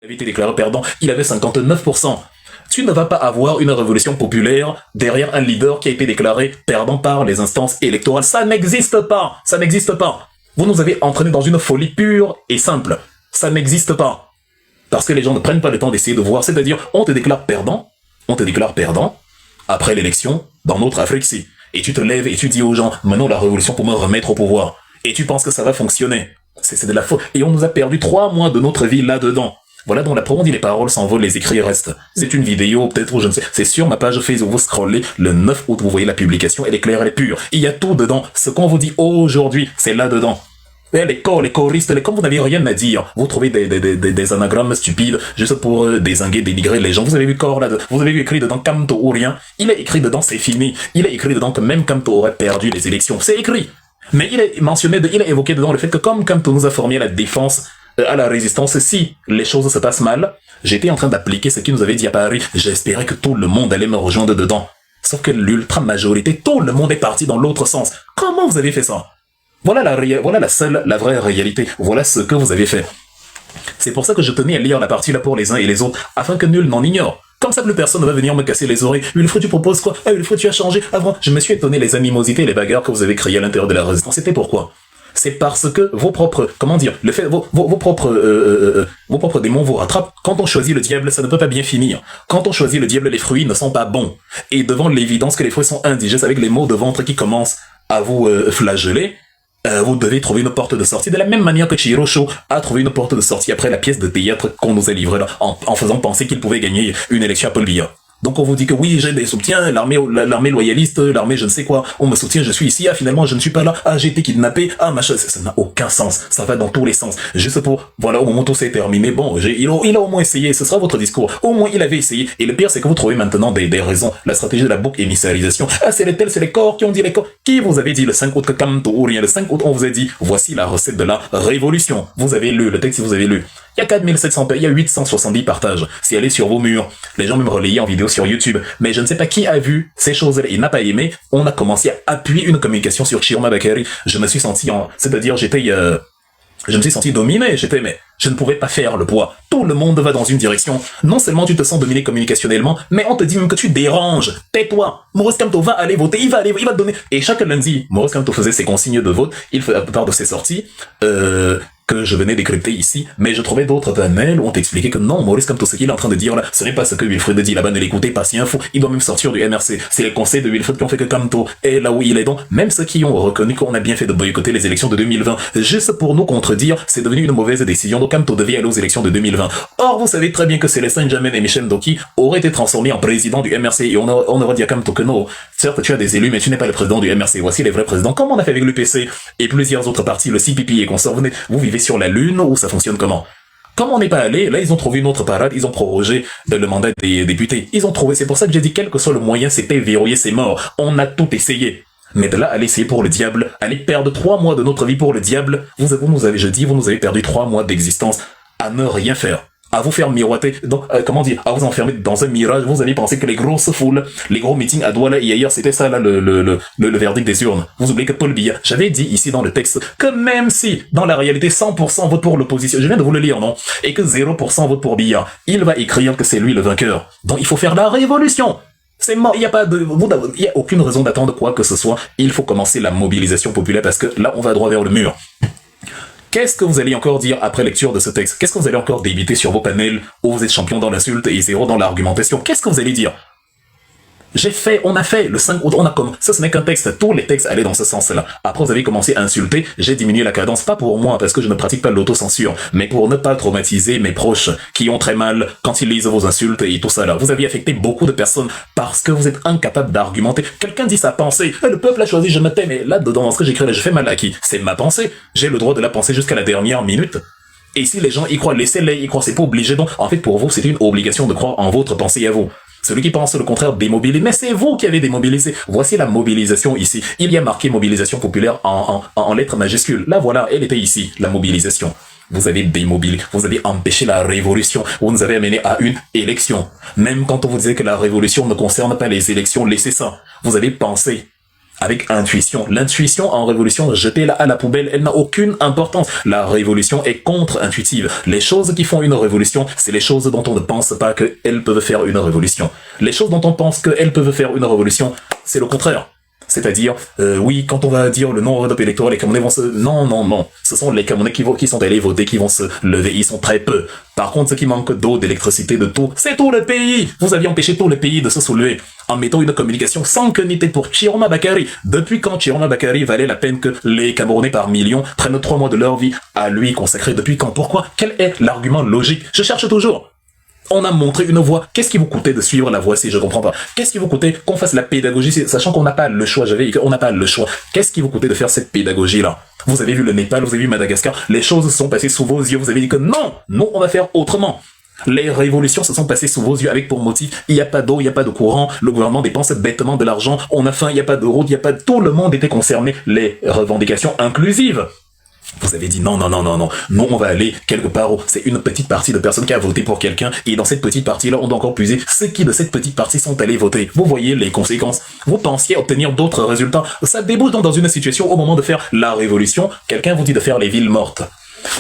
avait été déclaré perdant, il avait 59%. Tu ne vas pas avoir une révolution populaire derrière un leader qui a été déclaré perdant par les instances électorales. Ça n'existe pas. Ça n'existe pas. Vous nous avez entraînés dans une folie pure et simple. Ça n'existe pas. Parce que les gens ne prennent pas le temps d'essayer de voir. C'est-à-dire, on te déclare perdant. On te déclare perdant. Après l'élection, dans notre Afrique-ci. Et tu te lèves et tu dis aux gens, menons la révolution pour me remettre au pouvoir. Et tu penses que ça va fonctionner. C'est de la faute. Et on nous a perdu 3 mois de notre vie là-dedans. Voilà, donc la preuve, on dit les paroles s'envolent, les écrits restent. C'est une vidéo, peut-être, ou je ne sais. C'est sur ma page Facebook, vous scrollez, le 9 août, vous voyez la publication, elle est claire, elle est pure. Il y a tout dedans. Ce qu'on vous dit aujourd'hui, c'est là-dedans. Les corps, les choristes, comme vous n'avez rien à dire, vous trouvez des anagrammes stupides, juste pour désinguer, dénigrer les gens. Vous avez vu corps là, vous avez vu écrit dedans Kamto ou rien. Il est écrit dedans, c'est fini. Il est écrit dedans que même Kamto aurait perdu les élections. C'est écrit. Mais il est mentionné, il est évoqué dedans le fait que comme Kamto nous a formé à la défense, à la résistance, si les choses se passent mal, j'étais en train d'appliquer ce qu'il nous avait dit à Paris. J'espérais que tout le monde allait me rejoindre dedans. Sauf que l'ultra majorité, tout le monde est parti dans l'autre sens. Comment vous avez fait ça? Voilà la vraie réalité. Voilà ce que vous avez fait. C'est pour ça que je tenais à lire la partie là pour les uns et les autres, afin que nul n'en ignore. Comme ça, plus personne ne va venir me casser les oreilles. Une fois tu proposes quoi? Une fois tu as changé. Avant, je me suis étonné les animosités et les bagarres que vous avez créées à l'intérieur de la résistance. C'était pourquoi? C'est parce que vos propres, vos propres démons vous rattrapent. Quand on choisit le diable, ça ne peut pas bien finir. Quand on choisit le diable, les fruits ne sont pas bons. Et devant l'évidence que les fruits sont indigestes avec les maux de ventre qui commencent à vous flageller, vous devez trouver une porte de sortie. De la même manière que Chirosho a trouvé une porte de sortie après la pièce de théâtre qu'on nous a livrée là, en faisant penser qu'il pouvait gagner une élection à Paul Biya. Donc on vous dit que oui, j'ai des soutiens, l'armée loyaliste, l'armée je ne sais quoi, on me soutient, je suis ici, finalement je ne suis pas là, j'ai été kidnappé, machin, ça n'a aucun sens, ça va dans tous les sens. Juste pour, voilà, au moment où tout s'est terminé, bon, il a au moins essayé, ce sera votre discours, au moins il avait essayé, et le pire c'est que vous trouvez maintenant des raisons, la stratégie de la bouc émissarisation, c'est les corps qui ont dit les corps, qui vous avait dit le 5 août que Kamto ou rien, le 5 août on vous a dit, voici la recette de la révolution, vous avez lu le texte si vous avez lu. Il y a 4700 pages, il y a 870 partages. C'est allé sur vos murs. Les gens même relayaient en vidéo sur YouTube. Mais je ne sais pas qui a vu ces choses-là et n'a pas aimé. On a commencé à appuyer une communication sur Chiroma Bakary. Je me suis senti c'est-à-dire je me suis senti dominé. Mais je ne pouvais pas faire le poids. Tout le monde va dans une direction. Non seulement tu te sens dominé communicationnellement, mais on te dit même que tu déranges. Tais-toi. Maurice Kamto va aller voter. Il va te donner. Et chaque lundi, Maurice Kamto faisait ses consignes de vote. Il fait la plupart de ses sorties. Que je venais décrypter ici, mais je trouvais d'autres panels où on t'expliquait que non, Maurice Kamto, ce qu'il est en train de dire là, ce n'est pas ce que Wilfried dit là-bas, ne l'écoutez pas, si info, il doit même sortir du MRC. C'est les conseils de Wilfried qui ont fait que Kamto est là où il est donc, même ceux qui ont reconnu qu'on a bien fait de boycotter les élections de 2020, juste pour nous contredire, c'est devenu une mauvaise décision, donc Kamto devait aller aux élections de 2020. Or, vous savez très bien que Célestin Jammeh et Michel Ndoki auraient été transformés en président du MRC, et on aurait dit à Kamto que non, certes tu as des élus, mais tu n'es pas le président du MRC, voici les vrais présidents, comme on a fait avec l'UPC, et plusieurs autres partis, le CPP et consorts, vous vivez sur la Lune, ou ça fonctionne comment? Comme on n'est pas allé, là ils ont trouvé une autre parade, ils ont prorogé le mandat des députés. Ils ont trouvé, c'est pour ça que j'ai dit quel que soit le moyen, c'était verrouillé, c'est mort. On a tout essayé. Mais de là, aller essayer pour le diable, aller perdre 3 mois de notre vie pour le diable, vous nous avez perdu 3 mois d'existence à ne rien faire. À vous faire miroiter, donc, à vous enfermer dans un mirage, vous avez pensé que les grosses foules, les gros meetings à Douala et ailleurs, c'était ça, là, le verdict des urnes. Vous oubliez que Paul Biya, j'avais dit ici dans le texte, que même si, dans la réalité, 100% vote pour l'opposition, je viens de vous le lire, non? Et que 0% vote pour Biya, il va écrire que c'est lui le vainqueur. Donc, il faut faire la révolution! C'est mort, il y a aucune raison d'attendre quoi que ce soit, il faut commencer la mobilisation populaire parce que là, on va droit vers le mur. Qu'est-ce que vous allez encore dire après lecture de ce texte? Qu'est-ce que vous allez encore débiter sur vos panels où vous êtes champion dans l'insulte et zéro dans l'argumentation? Qu'est-ce que vous allez dire? On a fait, le 5 août, ça ce n'est qu'un texte, tous les textes allaient dans ce sens-là. Après vous avez commencé à insulter, j'ai diminué la cadence, pas pour moi, parce que je ne pratique pas l'autocensure, mais pour ne pas traumatiser mes proches, qui ont très mal quand ils lisent vos insultes et tout ça là. Vous avez affecté beaucoup de personnes parce que vous êtes incapable d'argumenter. Quelqu'un dit sa pensée, le peuple a choisi, je me tais, mais là, dedans, dans ce que j'écris là, je fais mal à qui? C'est ma pensée, j'ai le droit de la penser jusqu'à la dernière minute. Et si les gens y croient, laissez-les y croire, c'est pas obligé, donc, en fait, pour vous, c'est une obligation de croire en votre pensée à vous. Celui qui pense le contraire démobilise. Mais c'est vous qui avez démobilisé. Voici la mobilisation ici. Il y a marqué mobilisation populaire en lettres majuscules. Là, voilà, elle était ici, la mobilisation. Vous avez démobilisé, vous avez empêché la révolution, vous nous avez amené à une élection. Même quand on vous disait que la révolution ne concerne pas les élections, laissez ça. Vous avez pensé avec intuition. L'intuition en révolution, jetez-la à la poubelle, elle n'a aucune importance. La révolution est contre-intuitive. Les choses qui font une révolution, c'est les choses dont on ne pense pas qu'elles peuvent faire une révolution. Les choses dont on pense qu'elles peuvent faire une révolution, c'est le contraire. C'est-à-dire, oui, quand on va dire le non-Europe électoral, les Camerounais vont se... Non, non, non. Ce sont les Camerounais qui sont allés voter, qui vont se lever. Ils sont très peu. Par contre, ce qui manque d'eau, d'électricité, de tout, c'est tout le pays. Vous aviez empêché tout le pays de se soulever en mettant une communication sans que n'était pour Chiroma Bakary. Depuis quand Chiroma Bakary valait la peine que les Camerounais par millions prennent 3 mois de leur vie à lui consacrer? Depuis quand? Pourquoi? Quel est l'argument logique? Je cherche toujours. On a montré une voie. Qu'est-ce qui vous coûtait de suivre la voie si je comprends pas? Qu'est-ce qui vous coûtait qu'on fasse la pédagogie, sachant qu'on n'a pas le choix? On n'a pas le choix. Qu'est-ce qui vous coûtait de faire cette pédagogie-là? Vous avez vu le Népal, vous avez vu Madagascar, les choses se sont passées sous vos yeux, vous avez dit que non, nous on va faire autrement. Les révolutions se sont passées sous vos yeux avec pour motif, il n'y a pas d'eau, il n'y a pas de courant, le gouvernement dépense bêtement de l'argent, on a faim, il n'y a pas de route, il n'y a pas de... Tout le monde était concerné, les revendications inclusives. Vous avez dit non, non, non, non, non, non, on va aller quelque part où c'est une petite partie de personnes qui a voté pour quelqu'un, et dans cette petite partie-là, on doit encore puiser ceux qui de cette petite partie sont allés voter. Vous voyez les conséquences. Vous pensiez obtenir d'autres résultats. Ça débouche donc dans une situation au moment de faire la révolution, quelqu'un vous dit de faire les villes mortes.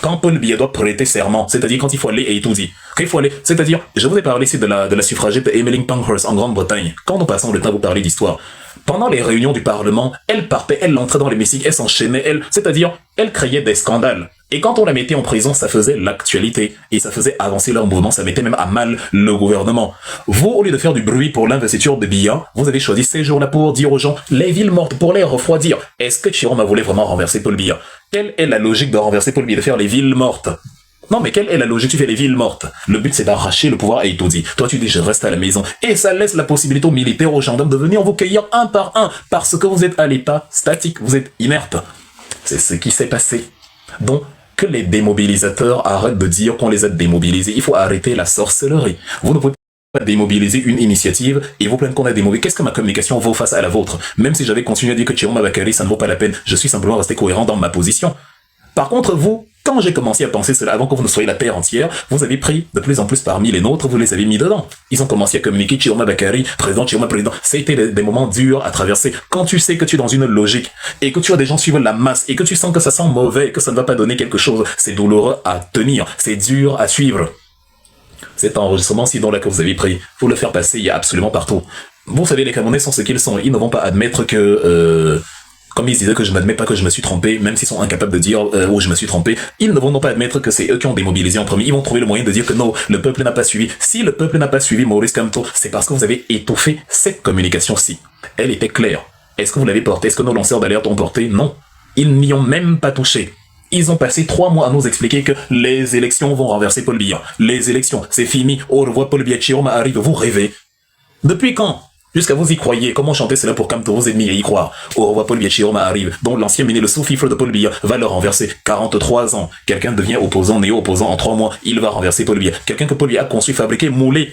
Quand Paul Biya doit prêter serment, c'est-à-dire quand il faut aller et tout dit, quand il faut aller, c'est-à-dire, je vous ai parlé ici de la suffragette Emmeline Pankhurst en Grande-Bretagne. Quand nous passons le temps à vous parler d'histoire, pendant les réunions du Parlement, elle partait, elle entrait dans l'hémicycle, elle s'enchaînait, c'est-à-dire, elle créait des scandales. Et quand on la mettait en prison, ça faisait l'actualité. Et ça faisait avancer leur mouvement, ça mettait même à mal le gouvernement. Vous, au lieu de faire du bruit pour l'investiture de Biya, vous avez choisi ces jours-là pour dire aux gens, les villes mortes, pour les refroidir. Est-ce que Chiroma voulait vraiment renverser Paul Biya? Quelle est la logique de renverser Paul Biya, de faire les villes mortes? Non, mais quelle est la logique? Tu fais les villes mortes. Le but, c'est d'arracher le pouvoir à Itoudi. Toi, tu dis, je reste à la maison. Et ça laisse la possibilité aux militaires, aux gendarmes de venir vous cueillir un par un. Parce que vous êtes à l'état statique. Vous êtes inerte. C'est ce qui s'est passé. Donc, que les démobilisateurs arrêtent de dire qu'on les a démobilisés. Il faut arrêter la sorcellerie. Vous ne pouvez pas démobiliser une initiative et vous plaindre qu'on a démobilisé. Qu'est-ce que ma communication vaut face à la vôtre? Même si j'avais continué à dire que Chiroma Bakary, ça ne vaut pas la peine. Je suis simplement resté cohérent dans ma position. Par contre, vous, quand j'ai commencé à penser cela, avant que vous ne soyez la terre entière, vous avez pris de plus en plus parmi les nôtres, vous les avez mis dedans. Ils ont commencé à communiquer, Chiroma Bakary, président, Chiroma président. C'était des moments durs à traverser. Quand tu sais que tu es dans une logique, et que tu as des gens suivant la masse, et que tu sens que ça sent mauvais, que ça ne va pas donner quelque chose, c'est douloureux à tenir, c'est dur à suivre. Cet enregistrement-ci dont là que vous avez pris, faut le faire passer, il y a absolument partout. Vous savez, les Camerounais sont ce qu'ils sont. Ils ne vont pas admettre que... Comme ils disaient que je n'admets pas que je me suis trompé, même s'ils sont incapables de dire où je me suis trompé, ils ne vont non pas admettre que c'est eux qui ont démobilisé en premier. Ils vont trouver le moyen de dire que non, le peuple n'a pas suivi. Si le peuple n'a pas suivi Maurice Kamto, c'est parce que vous avez étoffé cette communication-ci. Elle était claire. Est-ce que vous l'avez portée? Est-ce que nos lanceurs d'alerte ont porté? Non. Ils n'y ont même pas touché. Ils ont passé 3 mois à nous expliquer que les élections vont renverser Paul Biya. Les élections, c'est fini. Au revoir Paul Biya, Chiroma arrive. Vous rêvez. Depuis quand? Jusqu'à vous y croyez. Comment chanter cela pour Kamto, vos ennemis, et y croire? Au revoir Paul Biya, Chiroma arrive. Donc l'ancien ministre, le sous-fifre de Paul Biya, va le renverser. 43 ans. Quelqu'un devient opposant, néo-opposant en 3 mois. Il va renverser Paul Biya. Quelqu'un que Paul Biya a conçu, fabriqué, moulé,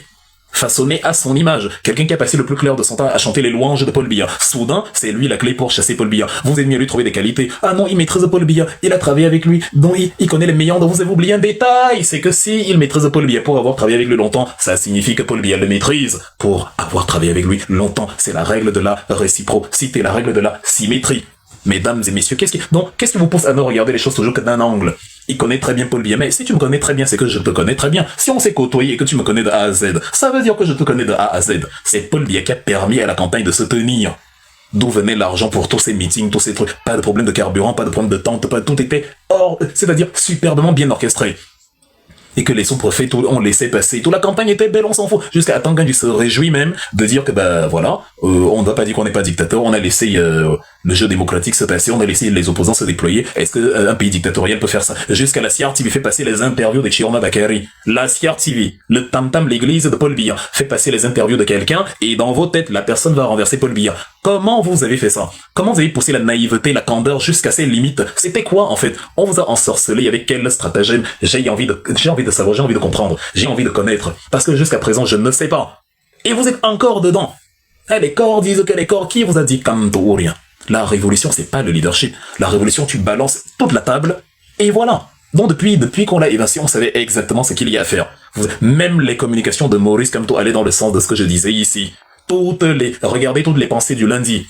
façonné à son image. Quelqu'un qui a passé le plus clair de son temps à chanter les louanges de Paul Biya. Soudain, c'est lui la clé pour chasser Paul Biya. Vous êtes mieux à lui trouver des qualités. Ah non, il maîtrise Paul Biya. Il a travaillé avec lui. Donc il connaît les meilleurs. Donc vous avez oublié un détail. C'est que si il maîtrise Paul Biya pour avoir travaillé avec lui longtemps, ça signifie que Paul Biya le maîtrise pour avoir travaillé avec lui longtemps. C'est la règle de la réciprocité, la règle de la symétrie. Mesdames et messieurs, qu'est-ce qui vous pousse à ne regarder les choses toujours que d'un angle? Il connaît très bien Paul Biya, mais si tu me connais très bien, c'est que je te connais très bien. Si on s'est côtoyé et que tu me connais de A à Z, ça veut dire que je te connais de A à Z. C'est Paul Biya qui a permis à la campagne de se tenir. D'où venait l'argent pour tous ces meetings, tous ces trucs. Pas de problème de carburant, pas de problème de tente, tout était c'est-à-dire superbement bien orchestré. Et que les sous-préfets, tout, on laissait passer. Toute la campagne était belle, on s'en fout. Jusqu'à Tanguy se réjouit même de dire que, voilà, on ne va pas dire qu'on n'est pas dictateur, on a laissé le jeu démocratique se passer, on a laissé les opposants se déployer. Est-ce que un pays dictatorial peut faire ça? Jusqu'à la CR TV fait passer les interviews de Chiroma Bakary. La CR TV, le tam-tam, l'église de Paul Biya, fait passer les interviews de quelqu'un, et dans vos têtes, la personne va renverser Paul Biya. Comment vous avez fait ça? Comment vous avez poussé la naïveté, la candeur jusqu'à ses limites? C'était quoi, en fait? On vous a ensorcelé avec quel stratagème? J'ai envie de savoir, j'ai envie de comprendre, j'ai envie de connaître. Parce que jusqu'à présent, je ne sais pas. Et vous êtes encore dedans. Les corps disent que les corps, qui vous a dit Kamto ou rien? La révolution, c'est pas le leadership. La révolution, tu balances toute la table, et voilà. Donc depuis qu'on l'a évincé, on savait exactement ce qu'il y a à faire. Même les communications de Maurice Kamto allaient dans le sens de ce que je disais ici. Regardez toutes les pensées du lundi.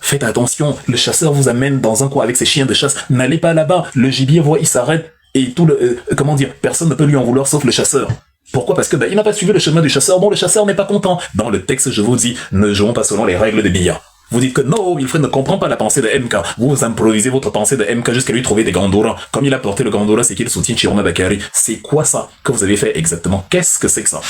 Faites attention, le chasseur vous amène dans un coin avec ses chiens de chasse. N'allez pas là-bas, le gibier voit, il s'arrête et tout le... comment dire, personne ne peut lui en vouloir sauf le chasseur. Pourquoi? Parce que il n'a pas suivi le chemin du chasseur. Bon, le chasseur n'est pas content. Dans le texte, je vous dis, ne jouons pas selon les règles de billard. Vous dites que non, Wilfred ne comprend pas la pensée de MK. Vous improvisez votre pensée de MK jusqu'à lui trouver des Gandora. Comme il a porté le Gandora, c'est qu'il soutient Chiroma Bakary. C'est quoi ça que vous avez fait exactement? Qu'est-ce que c'est que ça?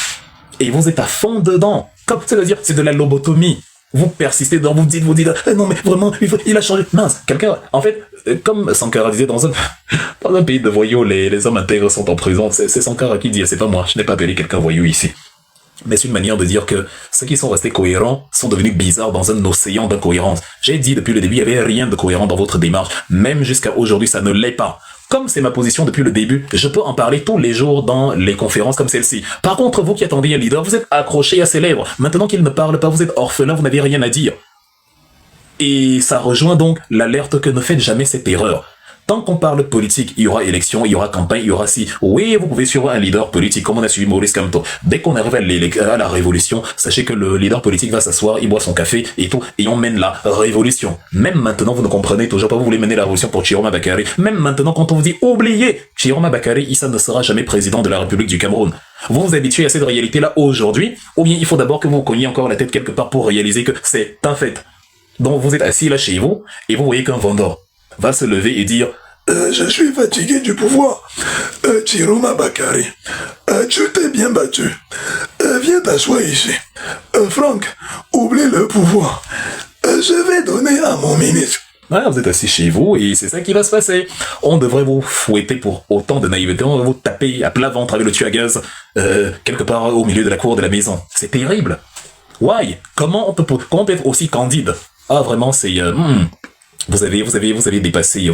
Et vous êtes à fond dedans. C'est-à-dire, c'est de la lobotomie. Vous persistez dedans, vous dites, non mais vraiment, il a changé. Mince, quelqu'un, en fait, comme Sankara disait, dans un pays de voyous, les hommes intègres sont en prison. C'est Sankara qui dit, c'est pas moi, je n'ai pas appelé quelqu'un voyou ici. Mais c'est une manière de dire que ceux qui sont restés cohérents sont devenus bizarres dans un océan d'incohérence. J'ai dit depuis le début, il n'y avait rien de cohérent dans votre démarche. Même jusqu'à aujourd'hui, ça ne l'est pas. Comme c'est ma position depuis le début, je peux en parler tous les jours dans les conférences comme celle-ci. Par contre, vous qui attendez un leader, vous êtes accroché à ses lèvres. Maintenant qu'il ne parle pas, vous êtes orphelin, vous n'avez rien à dire. Et ça rejoint donc l'alerte que ne faites jamais cette erreur. Tant qu'on parle politique, il y aura élection, il y aura campagne, il y aura si. Oui, vous pouvez suivre un leader politique, comme on a suivi Maurice Kamto. Dès qu'on arrive à la révolution, sachez que le leader politique va s'asseoir, il boit son café et tout, et on mène la révolution. Même maintenant, vous ne comprenez toujours pas, vous voulez mener la révolution pour Chiroma Bakary. Même maintenant, quand on vous dit, oubliez, Chiroma Bakary, Issa ne sera jamais président de la République du Cameroun. Vous vous habituez à cette réalité-là aujourd'hui, ou bien il faut d'abord que vous cogniez encore la tête quelque part pour réaliser que c'est un fait. Donc vous êtes assis là chez vous, et vous voyez qu'un vendeur va se lever et dire je suis fatigué du pouvoir. Chiroma Bakary, tu t'es bien battu. Viens t'asseoir ici. Franck, oublie le pouvoir. Je vais donner à mon ministre. Voilà, vous êtes assis chez vous et c'est ça qui va se passer. On devrait vous fouetter pour autant de naïveté, on devrait vous taper à plat ventre avec le tuyau à gaz quelque part au milieu de la cour de la maison. C'est terrible. Why? Comment on peut être aussi candide? Ah vraiment, c'est... Vous avez dépassé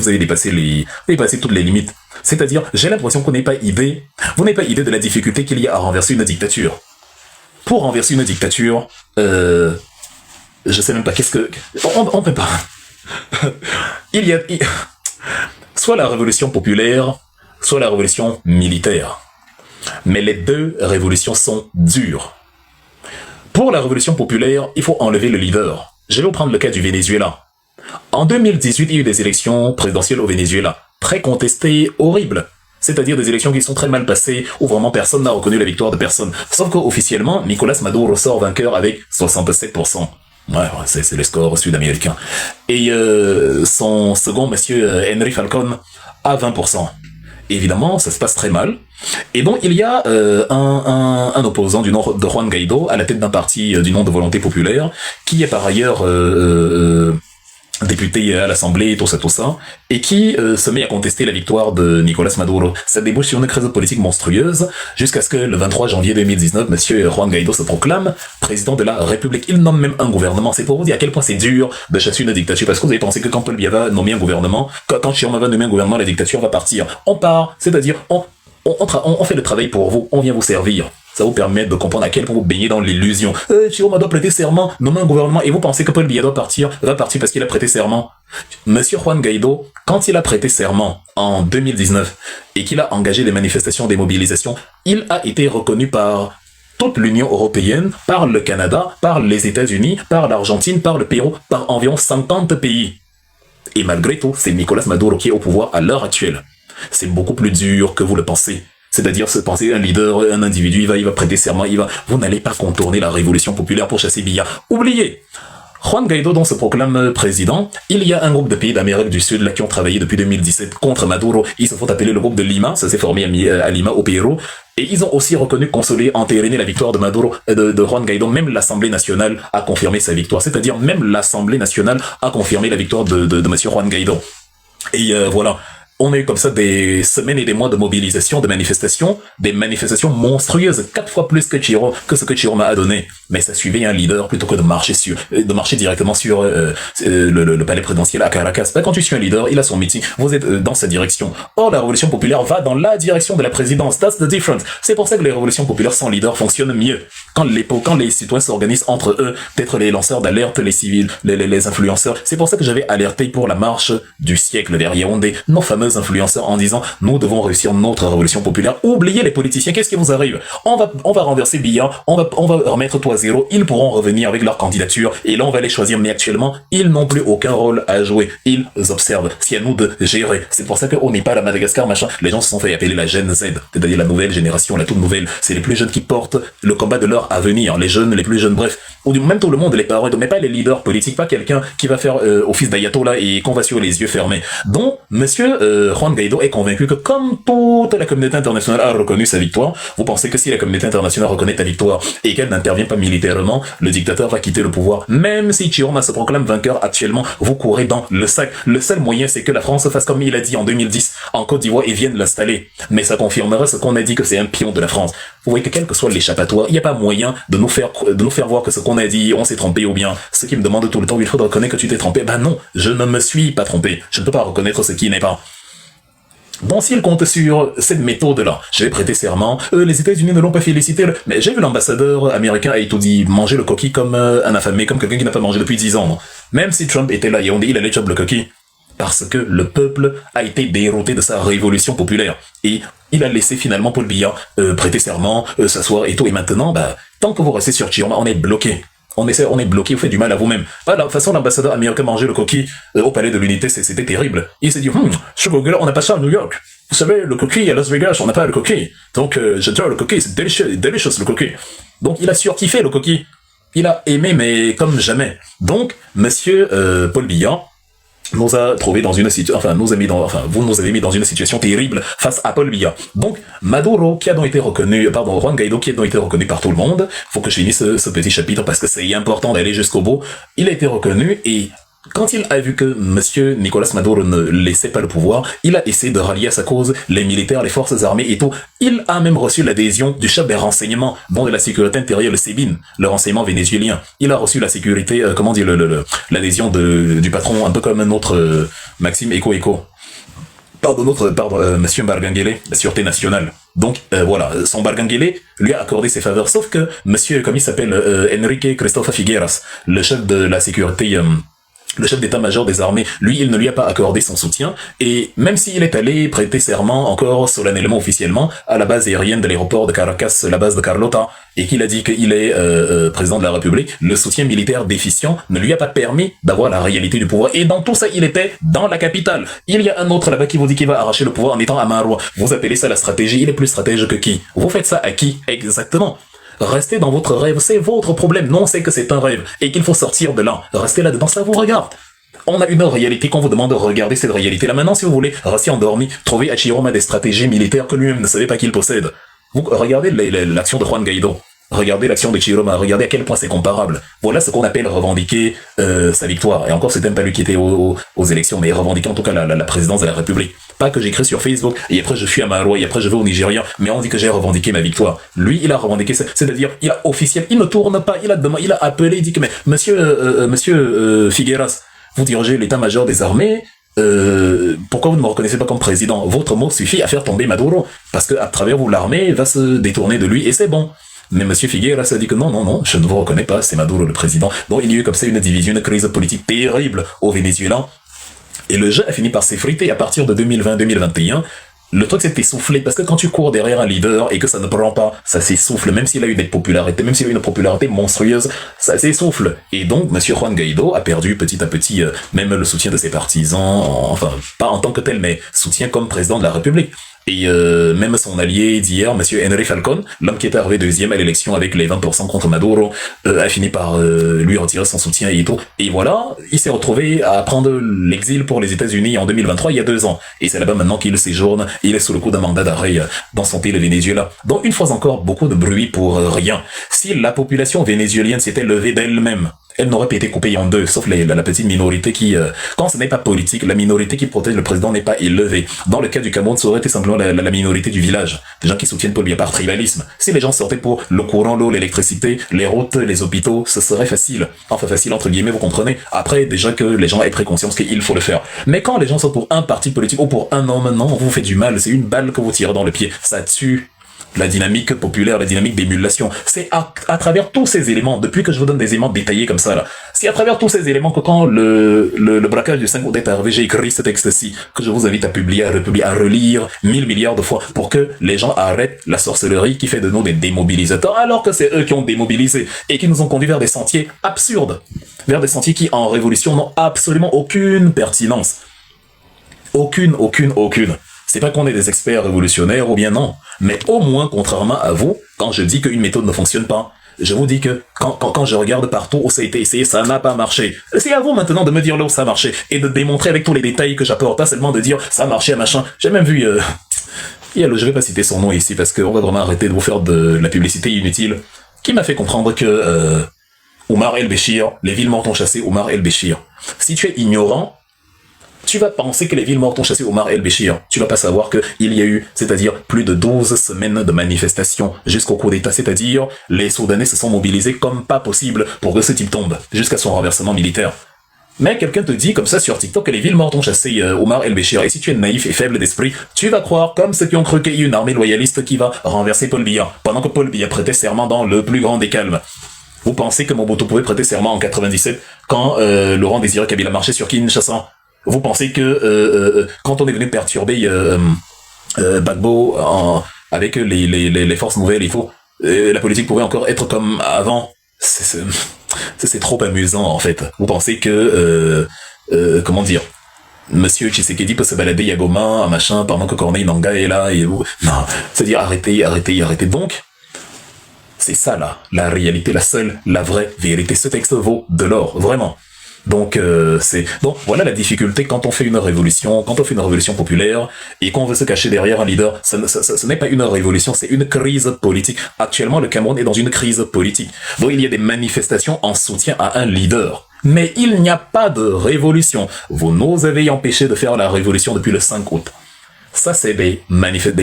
toutes les limites. C'est-à-dire, j'ai l'impression qu'on n'avez pas idée, vous n'avez pas idée de la difficulté qu'il y a à renverser une dictature. Pour renverser une dictature, je sais même pas qu'est-ce que, on peut pas. Soit la révolution populaire, soit la révolution militaire. Mais les deux révolutions sont dures. Pour la révolution populaire, il faut enlever le leader. Je vais vous prendre le cas du Venezuela. En 2018, il y a eu des élections présidentielles au Venezuela, très contestées, horribles. C'est-à-dire des élections qui sont très mal passées, où vraiment personne n'a reconnu la victoire de personne. Sauf qu'officiellement, Nicolas Maduro sort vainqueur avec 67%. Ouais, c'est le score sud-américain. Et son second, monsieur Henry Falcon, à 20%. Évidemment, ça se passe très mal. Et donc, il y a un opposant du nom de Juan Guaido, à la tête d'un parti du nom de Volonté Populaire, qui est par ailleurs député à l'Assemblée, tout ça, et qui se met à contester la victoire de Nicolas Maduro. Ça débouche sur une crise politique monstrueuse, jusqu'à ce que le 23 janvier 2019, monsieur Juan Guaido se proclame président de la République. Il nomme même un gouvernement. C'est pour vous dire à quel point c'est dur de chasser une dictature, parce que vous avez pensé que quand Paul Biya va nommer un gouvernement, quand Chiroma va nommer un gouvernement, la dictature va partir. On part, c'est-à-dire, on fait le travail pour vous, on vient vous servir. Ça vous permet de comprendre à quel point vous baignez dans l'illusion. Chiroma doit prêter serment, nommer un gouvernement, et vous pensez que Paul Biya va partir parce qu'il a prêté serment. Monsieur Juan Guaido, quand il a prêté serment en 2019, et qu'il a engagé des manifestations, des mobilisations, il a été reconnu par toute l'Union européenne, par le Canada, par les États-Unis, par l'Argentine, par le Pérou, par environ 50 pays. Et malgré tout, c'est Nicolas Maduro qui est au pouvoir à l'heure actuelle. C'est beaucoup plus dur que vous le pensez. C'est-à-dire se penser un leader, un individu, il va prêter serment, vous n'allez pas contourner la révolution populaire pour chasser Biya. Oubliez! Juan Guaido, dont se proclame président, il y a un groupe de pays d'Amérique du Sud là qui ont travaillé depuis 2017 contre Maduro. Ils se font appeler le groupe de Lima, ça s'est formé à Lima, au Pérou. Et ils ont aussi reconnu, consolé, entériné la victoire de Maduro, de Juan Guaido. Même l'Assemblée nationale a confirmé sa victoire. C'est-à-dire même l'Assemblée nationale a confirmé la victoire de monsieur Juan Guaido. Et voilà. On a eu comme ça des semaines et des mois de mobilisation, de manifestations, des manifestations monstrueuses, 4 fois plus que ce que Chiroma a donné. Mais ça suivait un leader plutôt que de marcher directement sur le palais présidentiel à Caracas. Quand tu suis un leader, il a son meeting, vous êtes dans sa direction. Or, la révolution populaire va dans la direction de la présidence. That's the difference. C'est pour ça que les révolutions populaires sans leader fonctionnent mieux. Quand les citoyens s'organisent entre eux, d'être les lanceurs d'alerte, les civils, les influenceurs. C'est pour ça que j'avais alerté pour la marche du siècle vers Yaoundé, nos fameux fameux influenceurs en disant « Nous devons réussir notre révolution populaire ». Oubliez les politiciens, qu'est-ce qui vous arrive? On va renverser Biya, on va remettre tout à zéro, ils pourront revenir avec leur candidature et là on va les choisir. Mais actuellement, ils n'ont plus aucun rôle à jouer. Ils observent. C'est à nous de gérer. C'est pour ça qu'on n'est pas à la Madagascar, machin. Les gens se sont fait appeler la Gen Z, c'est-à-dire la nouvelle génération, la toute nouvelle. C'est les plus jeunes qui portent le combat de leur avenir. Les jeunes, les plus jeunes, bref. Ou même tout le monde, les parents, mais pas les leaders politiques, pas quelqu'un qui va faire office d'ayatollah et qu'on va sur les yeux fermés. Donc, monsieur Juan Guaido est convaincu que comme toute la communauté internationale a reconnu sa victoire, vous pensez que si la communauté internationale reconnaît ta victoire et qu'elle n'intervient pas militairement, le dictateur va quitter le pouvoir. Même si Chiroma se proclame vainqueur actuellement, vous courez dans le sac. Le seul moyen, c'est que la France fasse comme il a dit en 2010 en Côte d'Ivoire et vienne l'installer. Mais ça confirmera ce qu'on a dit que c'est un pion de la France. Vous voyez que quel que soit l'échappatoire, il n'y a pas moyen de nous faire voir que ce qu'on a dit, on s'est trompé ou bien ce qui me demande tout le temps, il faut reconnaître que tu t'es trompé. Ben non, je ne me suis pas trompé. Je ne peux pas reconnaître ce qui n'est pas. Bon, s'il compte sur cette méthode-là, je vais prêter serment, les États-Unis ne l'ont pas félicité, mais j'ai vu l'ambassadeur américain à Itoudi manger le coquille comme un affamé, comme quelqu'un qui n'a pas mangé depuis 10 ans. Non. Même si Trump était là et on dit il allait choper le coquille, parce que le peuple a été dérouté de sa révolution populaire. Et il a laissé finalement Paul Biya prêter serment, s'asseoir et tout. Et maintenant, bah, tant que vous restez sur Chiroma, on est bloqué. On est bloqué, vous faites du mal à vous-même. De toute façon, l'ambassadeur américain mangeait le coquille au palais de l'unité, c'était terrible. Il s'est dit, ce coquille-là, on n'a pas ça à New York. Vous savez, le coquille à Las Vegas, on n'a pas le coquille. Donc, j'adore le coquille, c'est delicious le coquille. Donc, il a surkiffé le coquille. Il a aimé, mais comme jamais. Donc, monsieur Paul Biya nous a trouvé dans une situation, vous nous avez mis dans une situation terrible face à Paul Biya. Donc, Maduro, qui a donc été reconnu, Juan Guaido, qui a donc été reconnu par tout le monde, faut que je finisse ce petit chapitre parce que c'est important d'aller jusqu'au bout. Il a été reconnu et quand il a vu que monsieur Nicolas Maduro ne laissait pas le pouvoir, il a essayé de rallier à sa cause les militaires, les forces armées et tout. Il a même reçu l'adhésion du chef des renseignements, bon de la sécurité intérieure, le SEBIN, le renseignement vénézuélien. Il a reçu la sécurité, l'adhésion du patron, un peu comme notre Maxime Eko. Monsieur Barganguele, la sûreté nationale. Donc, voilà, son Barganguele lui a accordé ses faveurs, sauf que monsieur, comme il s'appelle, Enrique Christophe Figueras, le chef de la sécurité, le chef d'état-major des armées, lui, il ne lui a pas accordé son soutien, et même s'il est allé prêter serment encore solennellement, officiellement, à la base aérienne de l'aéroport de Caracas, la base de Carlota, et qu'il a dit qu'il est président de la République, le soutien militaire déficient ne lui a pas permis d'avoir la réalité du pouvoir, et dans tout ça, il était dans la capitale. Il y a un autre là-bas qui vous dit qu'il va arracher le pouvoir en étant à Maroua. Vous appelez ça la stratégie, il est plus stratège que qui? Vous faites ça à qui? Exactement. Restez dans votre rêve, c'est votre problème. Non, c'est que c'est un rêve et qu'il faut sortir de là. Restez là-dedans, ça vous regarde. On a une réalité qu'on vous demande de regarder cette réalité-là. Maintenant, si vous voulez rester endormi, trouvez à Chiroma des stratégies militaires que lui-même ne savait pas qu'il possède. Vous regardez l'action de Juan Guaido. Regardez l'action de Chiroma, regardez à quel point c'est comparable. Voilà ce qu'on appelle revendiquer sa victoire. Et encore, c'est même pas lui qui était aux élections, mais revendiquer en tout cas la présidence de la République. Pas que j'écris sur Facebook, et après je suis à Maroua, et après je vais au Nigeria, mais on dit que j'ai revendiqué ma victoire. Lui, il a revendiqué, c'est-à-dire, il a officiel, il ne tourne pas, il a appelé, il dit que, mais, monsieur Figueras, vous dirigez l'état-major des armées, pourquoi vous ne me reconnaissez pas comme président? Votre mot suffit à faire tomber Maduro, parce que à travers vous, l'armée va se détourner de lui, et c'est bon. Mais monsieur Figueras a dit que non, je ne vous reconnais pas, c'est Maduro le président. Donc il y a eu comme ça une division, une crise politique terrible au Venezuela. Et le jeu a fini par s'effriter à partir de 2020-2021. Le truc s'est essoufflé, parce que quand tu cours derrière un leader et que ça ne prend pas, ça s'essouffle, même s'il a eu des popularités, même s'il a eu une popularité monstrueuse, ça s'essouffle. Et donc, monsieur Juan Guaido a perdu petit à petit même le soutien de ses partisans, enfin, pas en tant que tel, mais soutien comme président de la République. Et même son allié d'hier, monsieur Henry Falcon, l'homme qui est arrivé deuxième à l'élection avec les 20% contre Maduro, a fini par lui retirer son soutien et tout. Et voilà, il s'est retrouvé à prendre l'exil pour les États-Unis en 2023, il y a 2 ans. Et c'est là-bas maintenant qu'il séjourne, il est sous le coup d'un mandat d'arrêt dans son pays, le Venezuela. Donc une fois encore, beaucoup de bruit pour rien. Si la population vénézuélienne s'était levée d'elle-même, elle n'aurait pas été coupée en deux, sauf la petite minorité qui, quand ce n'est pas politique, la minorité qui protège le président n'est pas élevée. Dans le cas du Cameroun, ça aurait été simplement la minorité du village, des gens qui soutiennent Paul Biya par tribalisme. Si les gens sortaient pour le courant, l'eau, l'électricité, les routes, les hôpitaux, ce serait facile. Enfin facile entre guillemets, vous comprenez. Après, déjà que les gens aient pris conscience qu'il faut le faire. Mais quand les gens sont pour un parti politique ou pour un homme, non, vous faites du mal, c'est une balle que vous tirez dans le pied. Ça tue la dynamique populaire, la dynamique d'émulation. C'est à travers tous ces éléments, depuis que je vous donne des éléments détaillés comme ça, là, C'est à travers tous ces éléments que quand le braquage du 5 août est arrivé, j'ai écrit ce texte-ci, que je vous invite à publier, à republier, à relire 1000 milliards de fois pour que les gens arrêtent la sorcellerie qui fait de nous des démobilisateurs, alors que c'est eux qui ont démobilisé et qui nous ont conduits vers des sentiers absurdes, vers des sentiers qui, en révolution, n'ont absolument aucune pertinence. Aucune. C'est pas qu'on est des experts révolutionnaires ou bien non, mais au moins, contrairement à vous, quand je dis qu'une méthode ne fonctionne pas, je vous dis que quand je regarde partout où ça a été essayé, ça n'a pas marché. C'est à vous maintenant de me dire là où ça a marché et de démontrer avec tous les détails que j'apporte, pas seulement de dire ça a marché, machin. J'ai même vu, je vais pas citer son nom ici parce qu'on va vraiment arrêter de vous faire de la publicité inutile, qui m'a fait comprendre que Omar El-Béchir, les villes mortes ont chassé Omar El-Béchir. Si tu es ignorant, tu vas penser que les villes mortes ont chassé Omar El-Béchir. Tu vas pas savoir qu'il y a eu, c'est-à-dire plus de 12 semaines de manifestations jusqu'au coup d'État, c'est-à-dire les Soudanais se sont mobilisés comme pas possible pour que ce type tombe, jusqu'à son renversement militaire. Mais quelqu'un te dit comme ça sur TikTok que les villes mortes ont chassé Omar El-Béchir, et si tu es naïf et faible d'esprit, tu vas croire, comme ceux qui ont cru qu'il y a une armée loyaliste qui va renverser Paul Biya, pendant que Paul Biya prêtait serment dans le plus grand des calmes. Vous pensez que Mobutu pouvait prêter serment en 97 quand Laurent Désiré Kabila marchait sur Kinshasa? Vous pensez que quand on est venu perturber Gbagbo avec les forces nouvelles, la politique pouvait encore être comme avant? C'est trop amusant en fait. Vous pensez que comment dire, Monsieur Tshisekedi peut se balader à Goma, à machin, pendant que Corneille Nangaa est là et non, c'est-à-dire arrêtez. Donc c'est ça là, la réalité, la seule, la vraie vérité. Ce texte vaut de l'or, vraiment. Donc voilà la difficulté quand on fait une révolution, populaire et qu'on veut se cacher derrière un leader. Ce n'est pas une révolution, c'est une crise politique. Actuellement, le Cameroun est dans une crise politique. Donc il y a des manifestations en soutien à un leader. Mais il n'y a pas de révolution. Vous nous avez empêché de faire la révolution depuis le 5 août. Ça, c'est des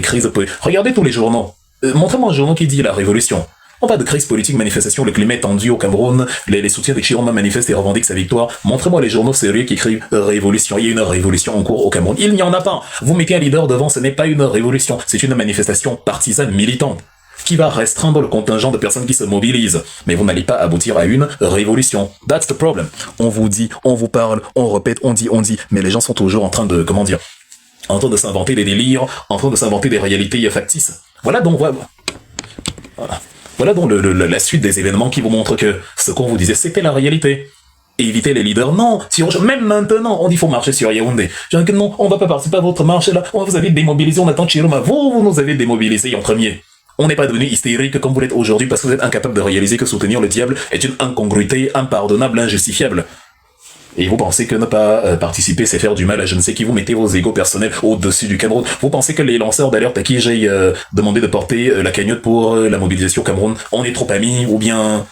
crises politiques. Regardez tous les journaux. Montrez-moi un journal qui dit la révolution. On parle de crise politique, manifestation, le climat est tendu au Cameroun, les soutiens de Chiroma manifestent et revendiquent sa victoire. Montrez-moi les journaux sérieux qui écrivent révolution. Il y a une révolution en cours au Cameroun. Il n'y en a pas. Vous mettez un leader devant, ce n'est pas une révolution. C'est une manifestation partisane, militante, qui va restreindre le contingent de personnes qui se mobilisent. Mais vous n'allez pas aboutir à une révolution. That's the problem. On vous dit, on vous parle, on répète, on dit, mais les gens sont toujours en train de, en train de s'inventer des délires, en train de s'inventer des réalités factices. Voilà donc, Voilà donc la suite des événements qui vous montrent que ce qu'on vous disait, c'était la réalité. Éviter les leaders, non. Même maintenant, on dit faut marcher sur Yaoundé. Je dis que non, on va pas participer à votre marche là. On vous avez démobilisé, on attend Chiroma. Vous nous avez démobilisé en premier. On n'est pas devenu hystérique comme vous l'êtes aujourd'hui parce que vous êtes incapable de réaliser que soutenir le diable est une incongruité impardonnable, injustifiable. Et vous pensez que ne pas participer, c'est faire du mal à je ne sais qui, vous mettez vos égos personnels au-dessus du Cameroun. Vous pensez que les lanceurs d'alerte à qui j'ai demandé de porter la cagnotte pour la mobilisation au Cameroun, on est trop amis, ou bien...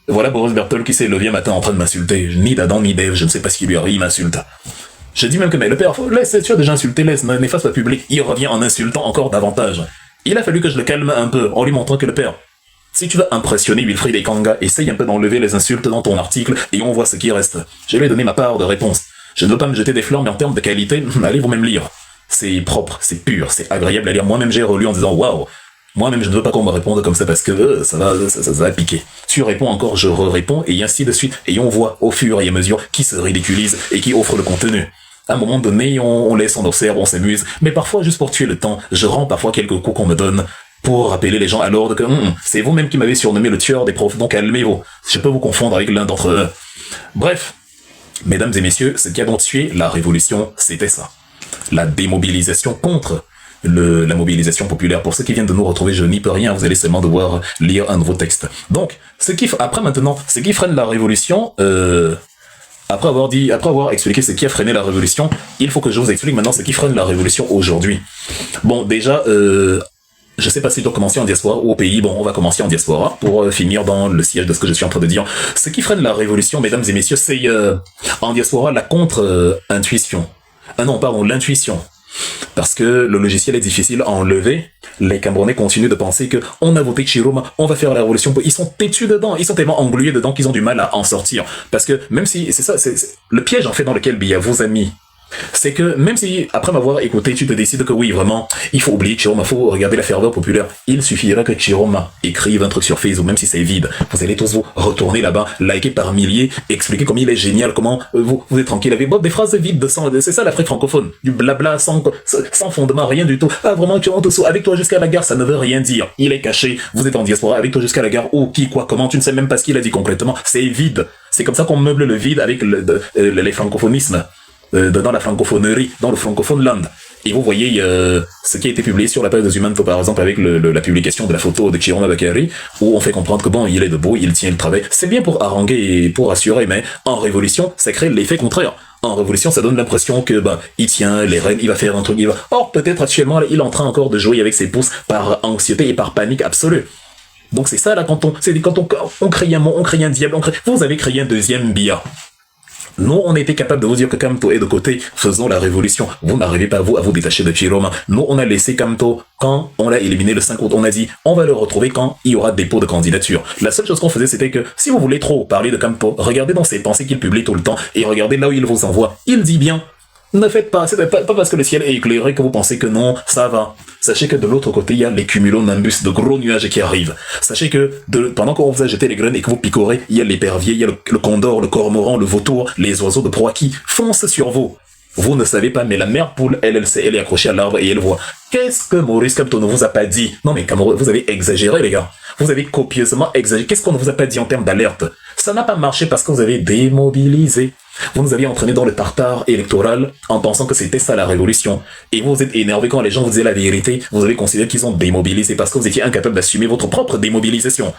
Voilà Boris Bertol qui s'est levé un matin en train de m'insulter. Ni d'Adam ni d'Ève, je ne sais pas ce qui lui arrive, il m'insulte. Je dis même que mais le père, laisse, tu as déjà insulté, laisse, n'efface pas public. Il revient en insultant encore davantage. Il a fallu que je le calme un peu, en lui montrant que le père... Si tu veux impressionner Wilfried Ekanga, essaye un peu d'enlever les insultes dans ton article et on voit ce qui reste. Je lui ai donné ma part de réponse. Je ne veux pas me jeter des fleurs, mais en termes de qualité, allez vous-même lire. C'est propre, c'est pur, c'est agréable à lire. Moi-même j'ai relu en disant waouh. Moi-même je ne veux pas qu'on me réponde comme ça parce que ça va piquer. Tu réponds encore, je réponds et ainsi de suite. Et on voit au fur et à mesure qui se ridiculise et qui offre le contenu. À un moment donné, on laisse, on observe, on s'amuse. Mais parfois, juste pour tuer le temps, je rends parfois quelques coups qu'on me donne pour rappeler les gens à l'ordre que c'est vous-même qui m'avez surnommé le tueur des profs, donc calmez-vous. Je peux vous confondre avec l'un d'entre eux. Bref, mesdames et messieurs, ce qui a donc tué la révolution, c'était ça. La démobilisation contre la mobilisation populaire. Pour ceux qui viennent de nous retrouver, je n'y peux rien, vous allez seulement devoir lire un nouveau texte. Donc, ce qui freine la révolution, après avoir expliqué ce qui a freiné la révolution, il faut que je vous explique maintenant ce qui freine la révolution aujourd'hui. Bon, déjà, je sais pas si je dois commencer en diaspora ou au pays. Bon, on va commencer en diaspora pour finir dans le siège de ce que je suis en train de dire. Ce qui freine la révolution, mesdames et messieurs, c'est en diaspora la contre-intuition. L'intuition. Parce que le logiciel est difficile à enlever. Les Camerounais continuent de penser que on a voté Chiroma, on va faire la révolution. Ils sont têtus dedans, ils sont tellement englués dedans qu'ils ont du mal à en sortir. Parce que même si c'est ça, c'est le piège en fait dans lequel Biya vous a mis. c'est que même si, après m'avoir écouté, tu te décides que oui, vraiment, il faut oublier Chiroma, il faut regarder la ferveur populaire, il suffira que Chiroma écrive un truc sur Facebook, même si c'est vide. Vous allez tous vous retourner là-bas, liker par milliers, expliquer comment il est génial, comment vous êtes tranquille avec des phrases vides, c'est ça l'Afrique francophone, du blabla sans fondement, rien du tout. Ah vraiment, tu rentres avec toi jusqu'à la gare, ça ne veut rien dire. Il est caché, vous êtes en diaspora, avec toi jusqu'à la gare, où, qui, quoi, comment, tu ne sais même pas ce qu'il a dit concrètement, c'est vide. C'est comme ça qu'on meuble le vide avec les francophonismes. Dans la francophonerie, dans le francophone land. Et vous voyez ce qui a été publié sur la page des Humanto, par exemple, avec la publication de la photo de Chiroma Bakary, où on fait comprendre que bon, il est debout, il tient le travail. C'est bien pour haranguer et pour assurer, mais en révolution, ça crée l'effet contraire. En révolution, ça donne l'impression que il tient les rênes, il va faire un truc, Or, peut-être actuellement, il est en train encore de jouer avec ses pouces par anxiété et par panique absolue. Donc c'est ça là, quand on crée un mot, on crée un diable, vous avez créé un deuxième bia. Nous, on était capable de vous dire que Kamto est de côté, faisons la révolution. Vous n'arrivez pas, vous, à vous détacher de Chiroma. Nous, on a laissé Kamto quand on l'a éliminé le 5 août. On a dit, on va le retrouver quand il y aura dépôt de candidature. La seule chose qu'on faisait, c'était que, si vous voulez trop parler de Kamto, regardez dans ses pensées qu'il publie tout le temps, et regardez là où il vous envoie. Il dit bien, ne faites pas, c'est pas parce que le ciel est éclairé que vous pensez que non, ça va. Sachez que de l'autre côté, il y a les cumulonimbus, de gros nuages qui arrivent. Sachez que pendant qu'on vous a jeté les graines et que vous picorez, il y a l'épervier, il y a le condor, le cormoran, le vautour, les oiseaux de proie qui foncent sur vous. Vous ne savez pas, mais la mère poule, elle sait, elle est accrochée à l'arbre et elle voit. Qu'est-ce que Maurice Kamto ne vous a pas dit? Non mais Kamto, vous avez exagéré les gars. Vous avez copieusement exagéré. Qu'est-ce qu'on ne vous a pas dit en termes d'alerte? Ça n'a pas marché parce que vous avez démobilisé. Vous nous aviez entraîné dans le tartare électoral en pensant que c'était ça la révolution. Et vous êtes énervé quand les gens vous disaient la vérité. Vous avez considéré qu'ils ont démobilisé parce que vous étiez incapable d'assumer votre propre démobilisation.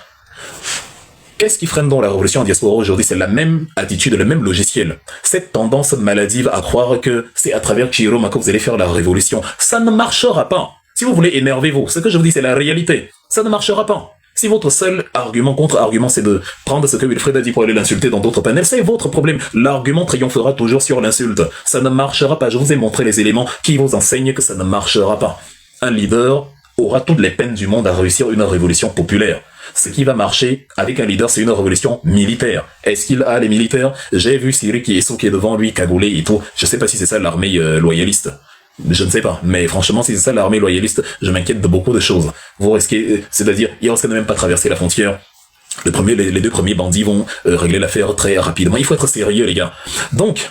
Qu'est-ce qui freine donc la révolution en diaspora aujourd'hui? C'est la même attitude, le même logiciel. Cette tendance maladive à croire que c'est à travers Chiroma que vous allez faire la révolution. Ça ne marchera pas. Si vous voulez, énervez-vous. Ce que je vous dis, c'est la réalité. Ça ne marchera pas. Si votre seul argument, contre-argument, c'est de prendre ce que Wilfred a dit pour aller l'insulter dans d'autres panels, c'est votre problème. L'argument triomphera toujours sur l'insulte. Ça ne marchera pas. Je vous ai montré les éléments qui vous enseignent que ça ne marchera pas. Un leader aura toutes les peines du monde à réussir une révolution populaire. Ce qui va marcher avec un leader, c'est une révolution militaire. Est-ce qu'il a les militaires? J'ai vu Siri qui est devant lui, cagoulé et tout. Je sais pas si c'est ça l'armée loyaliste. Je ne sais pas, mais franchement, si c'est ça l'armée loyaliste, je m'inquiète de beaucoup de choses. Vous risquez, c'est-à-dire, il risque de même pas traverser la frontière. Les deux premiers bandits vont régler l'affaire très rapidement. Il faut être sérieux, les gars. Donc,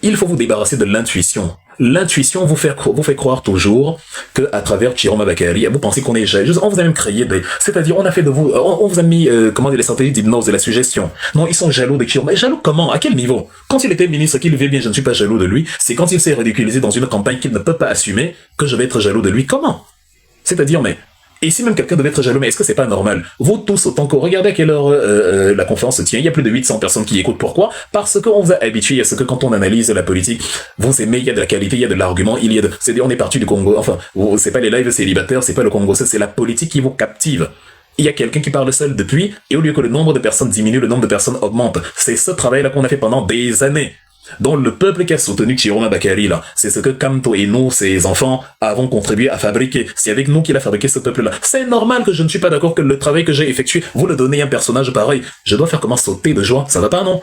il faut vous débarrasser de l'intuition. L'intuition vous fait croire toujours que à travers Chiroma Bakary, vous pensez qu'on est jaloux. On vous a même créé c'est-à-dire on a fait de vous, on vous a mis les stratégies d'hypnose et la suggestion. Non, ils sont jaloux de Chiroma. Mais jaloux comment? À quel niveau? Quand il était ministre, qu'il vit bien, je ne suis pas jaloux de lui. C'est quand il s'est ridiculisé dans une campagne qu'il ne peut pas assumer que je vais être jaloux de lui. Comment? C'est-à-dire, mais et si même quelqu'un devait être jaloux, mais est-ce que c'est pas normal? Vous tous, autant que regardez à quelle heure la conférence se tient, il y a plus de 800 personnes qui écoutent. Pourquoi? Parce qu'on vous a habitué à ce que quand on analyse la politique, vous aimez, il y a de la qualité, il y a de l'argument, c'est-à-dire on est parti du Congo, enfin, c'est pas les lives célibataires, c'est pas le Congo, c'est la politique qui vous captive. Il y a quelqu'un qui parle seul depuis, et au lieu que le nombre de personnes diminue, le nombre de personnes augmente. C'est ce travail-là qu'on a fait pendant des années. Donc le peuple qui a soutenu Chiroma Bakary là, c'est ce que Kamto et nous, ses enfants, avons contribué à fabriquer. C'est avec nous qu'il a fabriqué ce peuple-là. C'est normal que je ne suis pas d'accord que le travail que j'ai effectué, vous le donnez à un personnage pareil. Je dois faire comment sauter de joie? Ça va pas, non?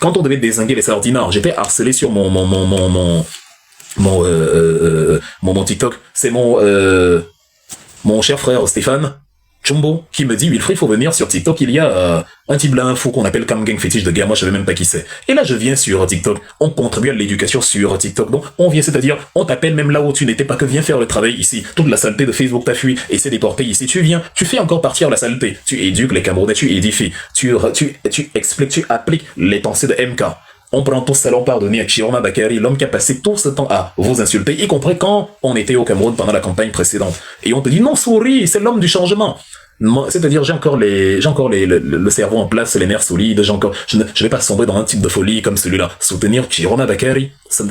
Quand on devait dézinguer les sardinards, j'étais harcelé sur mon TikTok. C'est mon cher frère Stéphane Chumbo qui me dit Wilfried, il faut venir sur TikTok, il y a un type là, un fou qu'on appelle Cam Gang Fétiche de guerre, moi je savais même pas qui c'est. Et là je viens sur TikTok, on contribue à l'éducation sur TikTok, donc on vient, c'est-à-dire on t'appelle même là où tu n'étais pas, que viens faire le travail ici. Toute la saleté de Facebook t'a fui et c'est déporté ici, tu viens, tu fais encore partir la saleté, tu éduques les Camerounais, tu édifies, tu expliques, tu appliques les pensées de MK. On prend tous salon pardonné à Chiroma Bakary, l'homme qui a passé tout ce temps à vous insulter, y compris quand on était au Cameroun pendant la campagne précédente. Et on te dit non, souris, c'est l'homme du changement. C'est-à-dire, j'ai encore le cerveau en place, les nerfs solides, je vais pas sombrer dans un type de folie comme celui-là. Soutenir Chiroma Bakary, ce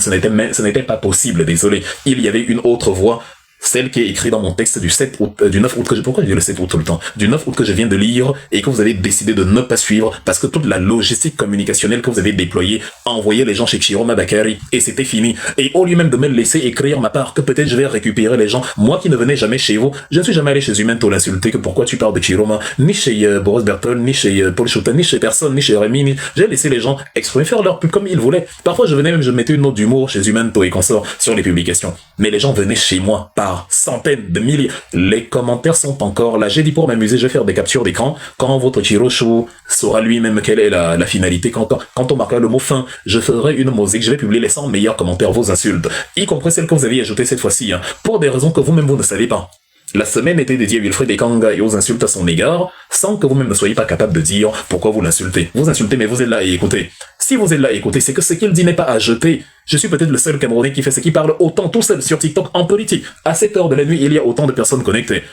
n'était pas possible, désolé. Il y avait une autre voie. celle qui est écrite dans mon texte du 7 août, du 9 août pourquoi je dis le 7 août tout le temps? Du 9 août que je viens de lire et que vous avez décidé de ne pas suivre parce que toute la logistique communicationnelle que vous avez déployée envoyait les gens chez Chiroma Bakary et c'était fini. Et au lieu même de me laisser écrire ma part, que peut-être je vais récupérer les gens, moi qui ne venais jamais chez vous, je ne suis jamais allé chez Humento l'insulter que pourquoi tu parles de Chiroma, ni chez Boris Bertol, ni chez Paul Chouta, ni chez personne, ni chez Rémi, j'ai laissé les gens exprimer, faire leur pub comme ils voulaient. Parfois je venais même, je mettais une note d'humour chez Humento et consorts sur les publications. Mais les gens venaient chez moi par centaines de milliers. Les commentaires sont encore là. J'ai dit pour m'amuser, je vais faire des captures d'écran. Quand votre Chiroshu saura lui-même quelle est la finalité, quand on marquera le mot fin, je ferai une musique, je vais publier les 100 meilleurs commentaires, vos insultes, y compris celles que vous avez ajoutées cette fois-ci, hein, pour des raisons que vous-même vous ne savez pas. La semaine était dédiée à Wilfried Ekanga et aux insultes à son égard, sans que vous-même ne soyez pas capable de dire pourquoi vous l'insultez. Vous insultez, mais vous êtes là et écoutez. Si vous êtes là et écoutez, c'est que ce qu'il dit n'est pas à jeter. Je suis peut-être le seul Camerounais qui fait ce qui parle autant tout seul sur TikTok en politique. À cette heure de la nuit, il y a autant de personnes connectées.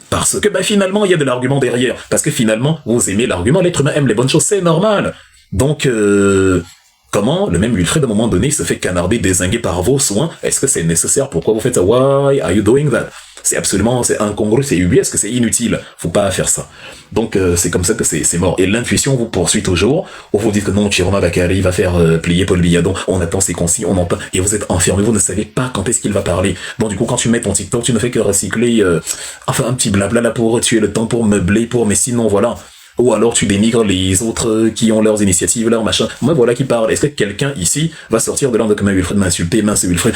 Parce que finalement, il y a de l'argument derrière. Parce que finalement, vous aimez l'argument, l'être humain aime les bonnes choses, c'est normal. Donc, comment le même Wilfried, à un moment donné, se fait canarder, dézinguer par vos soins? Est-ce que c'est nécessaire? Pourquoi vous faites ça? Why are you doing that? C'est absolument, c'est incongru, c'est ubuesque, c'est inutile. Faut pas faire ça. Donc, c'est comme ça que c'est mort. Et l'intuition vous poursuit toujours, où vous dites que non, Chiroma Bakary va faire plier Paul Biya. On attend ses consignes, on entend, et vous êtes enfermé, vous ne savez pas quand est-ce qu'il va parler. Donc, du coup, quand tu mets ton TikTok, tu ne fais que recycler, enfin, un petit blabla là pour tuer le temps, pour meubler, mais sinon, voilà. Ou alors tu dénigres les autres qui ont leurs initiatives, leurs machins. Moi, voilà qui parle. Est-ce que quelqu'un ici va sortir de l'ordre de comme Wilfried m'a insulté, mince Wilfried?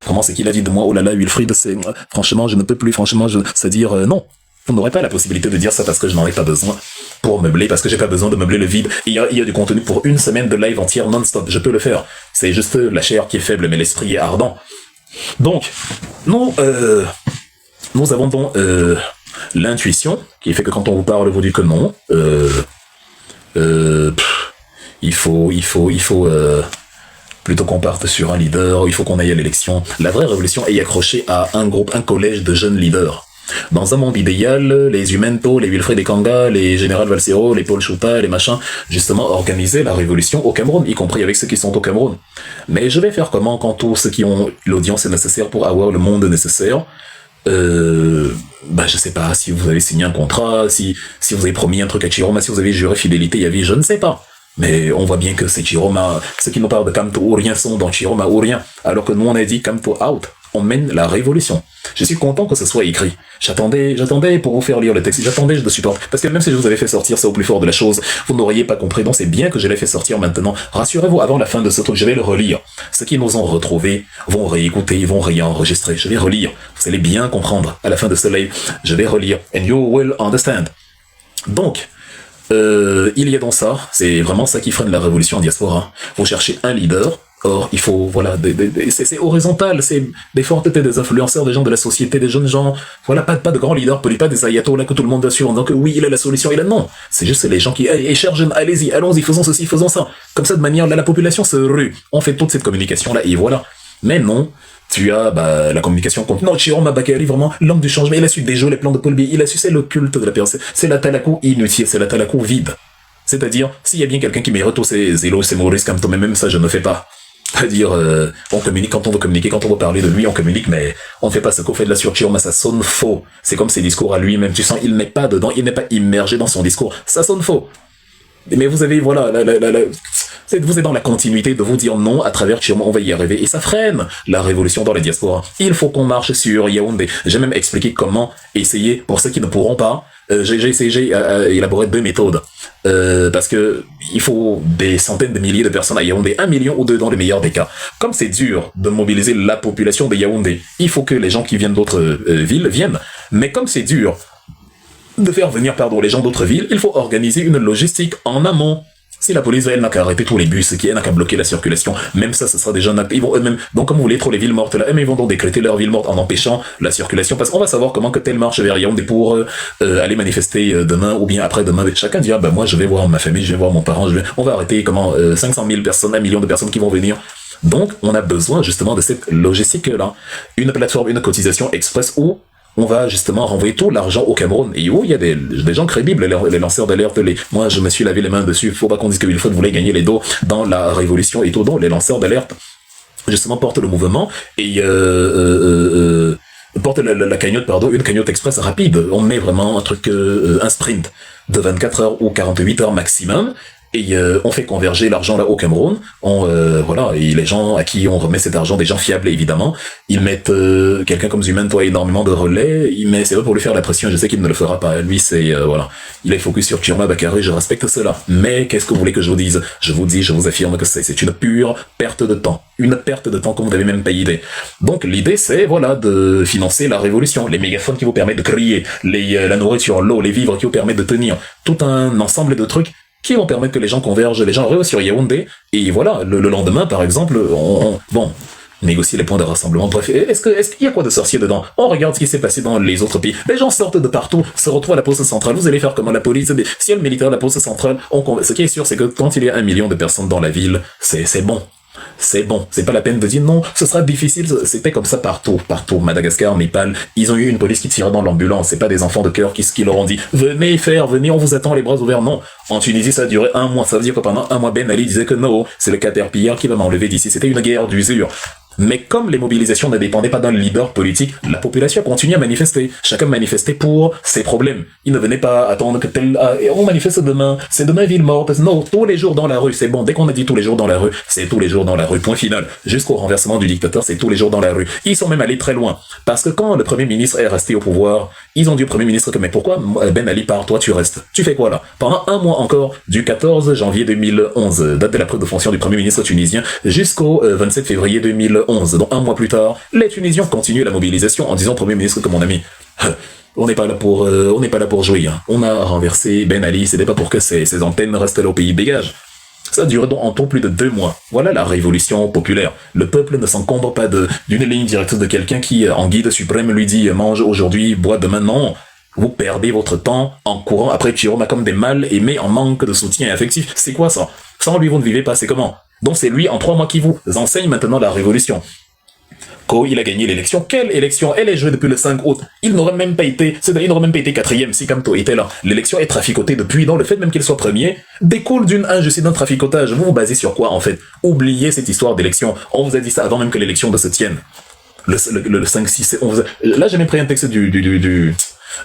Comment c'est qu'il a dit de moi? Oh là là, Wilfried, c'est, franchement, je ne peux plus, franchement, c'est-à-dire, non. Vous n'aurez pas la possibilité de dire ça parce que je n'en ai pas besoin pour meubler, parce que j'ai pas besoin de meubler le vide. Il y a du contenu pour une semaine de live entière non-stop. Je peux le faire. C'est juste la chair qui est faible, mais l'esprit est ardent. Donc, nous avons donc, l'intuition, qui fait que quand on vous parle, vous dites que non, il faut plutôt qu'on parte sur un leader, il faut qu'on aille à l'élection. La vraie révolution est accrochée à un groupe, un collège de jeunes leaders. Dans un monde idéal, les Humento, les Wilfried Ekanga, les Général Valsero, les Paul Chouta, les machins, justement, organiser la révolution au Cameroun, y compris avec ceux qui sont au Cameroun. Mais je vais faire comment quand tous ceux qui ont l'audience nécessaire pour avoir le monde nécessaire? Je sais pas, si vous avez signé un contrat, si vous avez promis un truc à Chiroma, si vous avez juré fidélité à vie, je ne sais pas. Mais on voit bien que c'est Chiroma, ceux qui nous parlent de Kamto ou rien sont dans Chiroma ou rien, alors que nous on a dit Kamto out, on mène la révolution. Je suis content que ce soit écrit. J'attendais pour vous faire lire le texte, j'attendais, je le supporte. Parce que même si je vous avais fait sortir ça au plus fort de la chose, vous n'auriez pas compris, donc c'est bien que je l'ai fait sortir maintenant. Rassurez-vous, avant la fin de ce truc, je vais le relire. Ceux qui nous ont retrouvés vont réécouter, ils vont réenregistrer. Je vais relire. Vous allez bien comprendre. À la fin de ce live, je vais relire. And you will understand. Donc, il y a donc ça, c'est vraiment ça qui freine la révolution en diaspora. Vous cherchez un leader, or il faut, voilà, c'est horizontal, c'est des fortes têtes, des influenceurs, des gens de la société, des jeunes gens, voilà, pas de grands leaders, pas des ayatollahs que tout le monde assure en disant que oui, il a la solution, il a non. C'est juste les gens qui, hey, chers jeunes, allez-y, allons-y, faisons ceci, faisons ça. Comme ça, de manière, là, la population se rue. On fait toute cette communication-là, et voilà. Mais non. Tu as la communication contre... Non, Chiroma Bakary, vraiment, l'homme du changement, il a su déjouer les plans de Paul Biya, il a su, c'est le culte de la personne, c'est la talakou inutile, c'est la talakou vide. C'est-à-dire, s'il y a bien quelqu'un qui mérite tous ces éloges, ces Maurice comme toi, mais même ça, je ne fais pas. C'est-à-dire, on communique quand on veut communiquer, quand on veut parler de lui, on communique, mais on ne fait pas ce qu'on fait de la sur Chiroma, ça sonne faux. C'est comme ses discours à lui-même, tu sens, il n'est pas dedans, il n'est pas immergé dans son discours, ça sonne faux. Mais vous avez, voilà, vous êtes dans la continuité de vous dire non à travers Chiroma, on va y arriver. Et ça freine la révolution dans les diasporas. Il faut qu'on marche sur Yaoundé. J'ai même expliqué comment essayer, pour ceux qui ne pourront pas, j'ai élaboré 2 méthodes. Parce que il faut des centaines de milliers de personnes à Yaoundé, 1 million ou 2 dans les meilleurs des cas. Comme c'est dur de mobiliser la population de Yaoundé, il faut que les gens qui viennent d'autres villes viennent. Mais comme c'est dur de faire venir, les gens d'autres villes, il faut organiser une logistique en amont. Si la police, elle n'a qu'à arrêter tous les bus, qui n'a qu'à bloquer la circulation, même ça, ce sera déjà... Ils vont eux-mêmes... Donc, comme vous voulez trop les villes mortes, là, ils vont donc décréter leur ville morte en empêchant la circulation, parce qu'on va savoir comment que telle marche vers Yaoundé pour aller manifester demain ou bien après-demain. Chacun dira, moi, je vais voir ma famille, je vais voir mon parent, on va arrêter 500 000 personnes, 1 million de personnes qui vont venir. Donc, on a besoin justement de cette logistique-là. Une plateforme, une cotisation express où on va justement renvoyer tout l'argent au Cameroun. Et où il y a des gens crédibles, les lanceurs d'alerte. Moi, je me suis lavé les mains dessus. Faut pas qu'on dise que Wilfried voulait gagner les dos dans la révolution et tout. Donc, les lanceurs d'alerte, justement porte le mouvement et porte la cagnotte, pardon, une cagnotte express rapide. On met vraiment un truc, un sprint de 24 heures ou 48 heures maximum. Et on fait converger l'argent là au Cameroun. Voilà, et les gens à qui on remet cet argent, des gens fiables évidemment, ils mettent quelqu'un comme Zuman, toi, énormément de relais. C'est pas pour lui faire la pression. Je sais qu'il ne le fera pas. Lui, c'est voilà, il est focus sur Chiroma Bakary. Je respecte cela. Mais qu'est-ce que vous voulez que je vous dise? Je vous dis, je vous affirme que c'est une pure perte de temps, une perte de temps comme vous n'avez même pas idée. Donc l'idée, c'est voilà de financer la révolution, les mégaphones qui vous permettent de crier, la nourriture, l'eau, les vivres qui vous permettent de tenir, tout un ensemble de trucs qui vont permettre que les gens convergent, les gens rehaussent sur Yaoundé, et voilà, le lendemain, par exemple, bon, négocier les points de rassemblement, bref, est-ce qu'il y a quoi de sorcier dedans? On regarde ce qui s'est passé dans les autres pays, les gens sortent de partout, se retrouvent à la poste centrale, vous allez faire comment? La police, si il y a le militaire de la poste centrale, ce qui est sûr, c'est que quand il y a 1 million de personnes dans la ville, c'est bon. C'est bon, c'est pas la peine de dire non, ce sera difficile, c'était comme ça partout, Madagascar, Népal, ils ont eu une police qui tirait dans l'ambulance, c'est pas des enfants de cœur qui leur ont dit « Venez, on vous attend les bras ouverts », non. En Tunisie, ça a duré 1 mois, ça veut dire que pendant 1 mois, Ben Ali disait que non, c'est le Caterpillar qui va m'enlever d'ici, c'était une guerre d'usure. Mais comme les mobilisations ne dépendaient pas d'un leader politique, la population a continué à manifester. Chacun manifestait pour ses problèmes. Il ne venait pas attendre que on manifeste demain, c'est demain ville morte. Non, tous les jours dans la rue, c'est bon. Dès qu'on a dit tous les jours dans la rue, c'est tous les jours dans la rue. Point final. Jusqu'au renversement du dictateur, c'est tous les jours dans la rue. Ils sont même allés très loin. Parce que quand le Premier ministre est resté au pouvoir, ils ont dit au Premier ministre que mais pourquoi Ben Ali part, toi tu restes? Tu fais quoi là? Pendant 1 mois encore, du 14 janvier 2011, date de la prise de fonction du Premier ministre tunisien, jusqu'au 27 février 2011. Donc 1 mois plus tard, les Tunisiens continuent la mobilisation en disant au Premier ministre que mon ami, on n'est pas là pour jouer. Hein. On a renversé Ben Ali, c'était pas pour que ses antennes restent là au pays. Dégage. Ça a duré donc en tout plus de 2 mois. Voilà la révolution populaire. Le peuple ne s'encombre pas d'une ligne directrice de quelqu'un qui, en guide suprême, lui dit mange aujourd'hui, bois demain. Non. Vous perdez votre temps en courant après Chiroma comme des mal aimés en manque de soutien affectif. C'est quoi ça? Sans lui, vous ne vivez pas, c'est comment? Donc c'est lui en 3 mois qui vous enseigne maintenant la révolution. Ko, il a gagné l'élection. Quelle élection? Elle est jouée depuis le 5 août. Il n'aurait même pas été 4e si Kamto était là. L'élection est traficotée depuis, donc le fait même qu'il soit premier découle d'une injustice, d'un traficotage. Vous vous basez sur quoi en fait? Oubliez cette histoire d'élection. On vous a dit ça avant même que l'élection ne se tienne. Le 5, 6, 11. Là j'ai même pris un texte du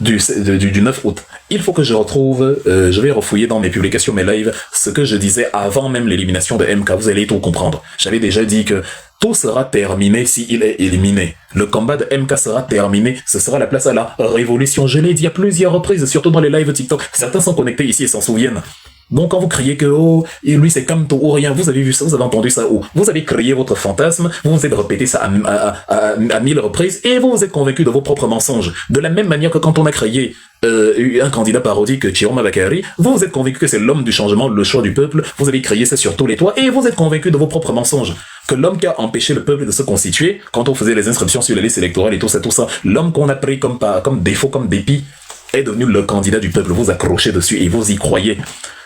9 août. Il faut que je retrouve, je vais refouiller dans mes publications, mes lives, ce que je disais avant même l'élimination de MK, vous allez tout comprendre. J'avais déjà dit que tout sera terminé s'il est éliminé. Le combat de MK sera terminé, ce sera la place à la révolution. Je l'ai dit à plusieurs reprises, surtout dans les lives TikTok. Certains sont connectés ici et s'en souviennent. Donc quand vous criez que oh, et lui c'est Kamto ou rien, vous avez vu ça, vous avez entendu ça où? Vous avez créé votre fantasme, vous vous êtes répété ça à 1000 reprises et vous vous êtes convaincu de vos propres mensonges. De la même manière que quand on a créé un candidat parodique, Chiroma Bakary, vous vous êtes convaincu que c'est l'homme du changement, le choix du peuple, vous avez créé ça sur tous les toits et vous êtes convaincu de vos propres mensonges. Que l'homme qui a empêché le peuple de se constituer, quand on faisait les inscriptions sur les listes électorales et tout ça, l'homme qu'on a pris comme défaut, comme dépit, est devenu le candidat du peuple, vous accrochez dessus et vous y croyez.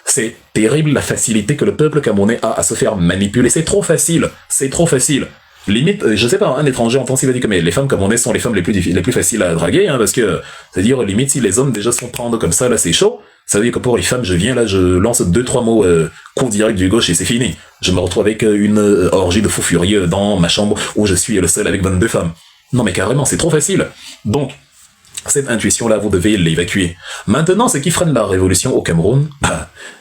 C'est terrible la facilité que le peuple camerounais a à se faire manipuler. C'est trop facile. Limite, je sais pas, un étranger entend s'il va dire que mais les femmes camerounaises sont les femmes les plus faciles à draguer, hein, parce que, c'est-à-dire, limite, si les hommes déjà se font prendre comme ça, là, c'est chaud. Ça veut dire que pour les femmes, je viens là, je lance 2-3 mots, coup direct du gauche et c'est fini. Je me retrouve avec une orgie de fous furieux dans ma chambre où je suis le seul avec 22 femmes. Non mais carrément, c'est trop facile. Donc, cette intuition-là, vous devez l'évacuer. Maintenant, ce qui freine la révolution au Cameroun,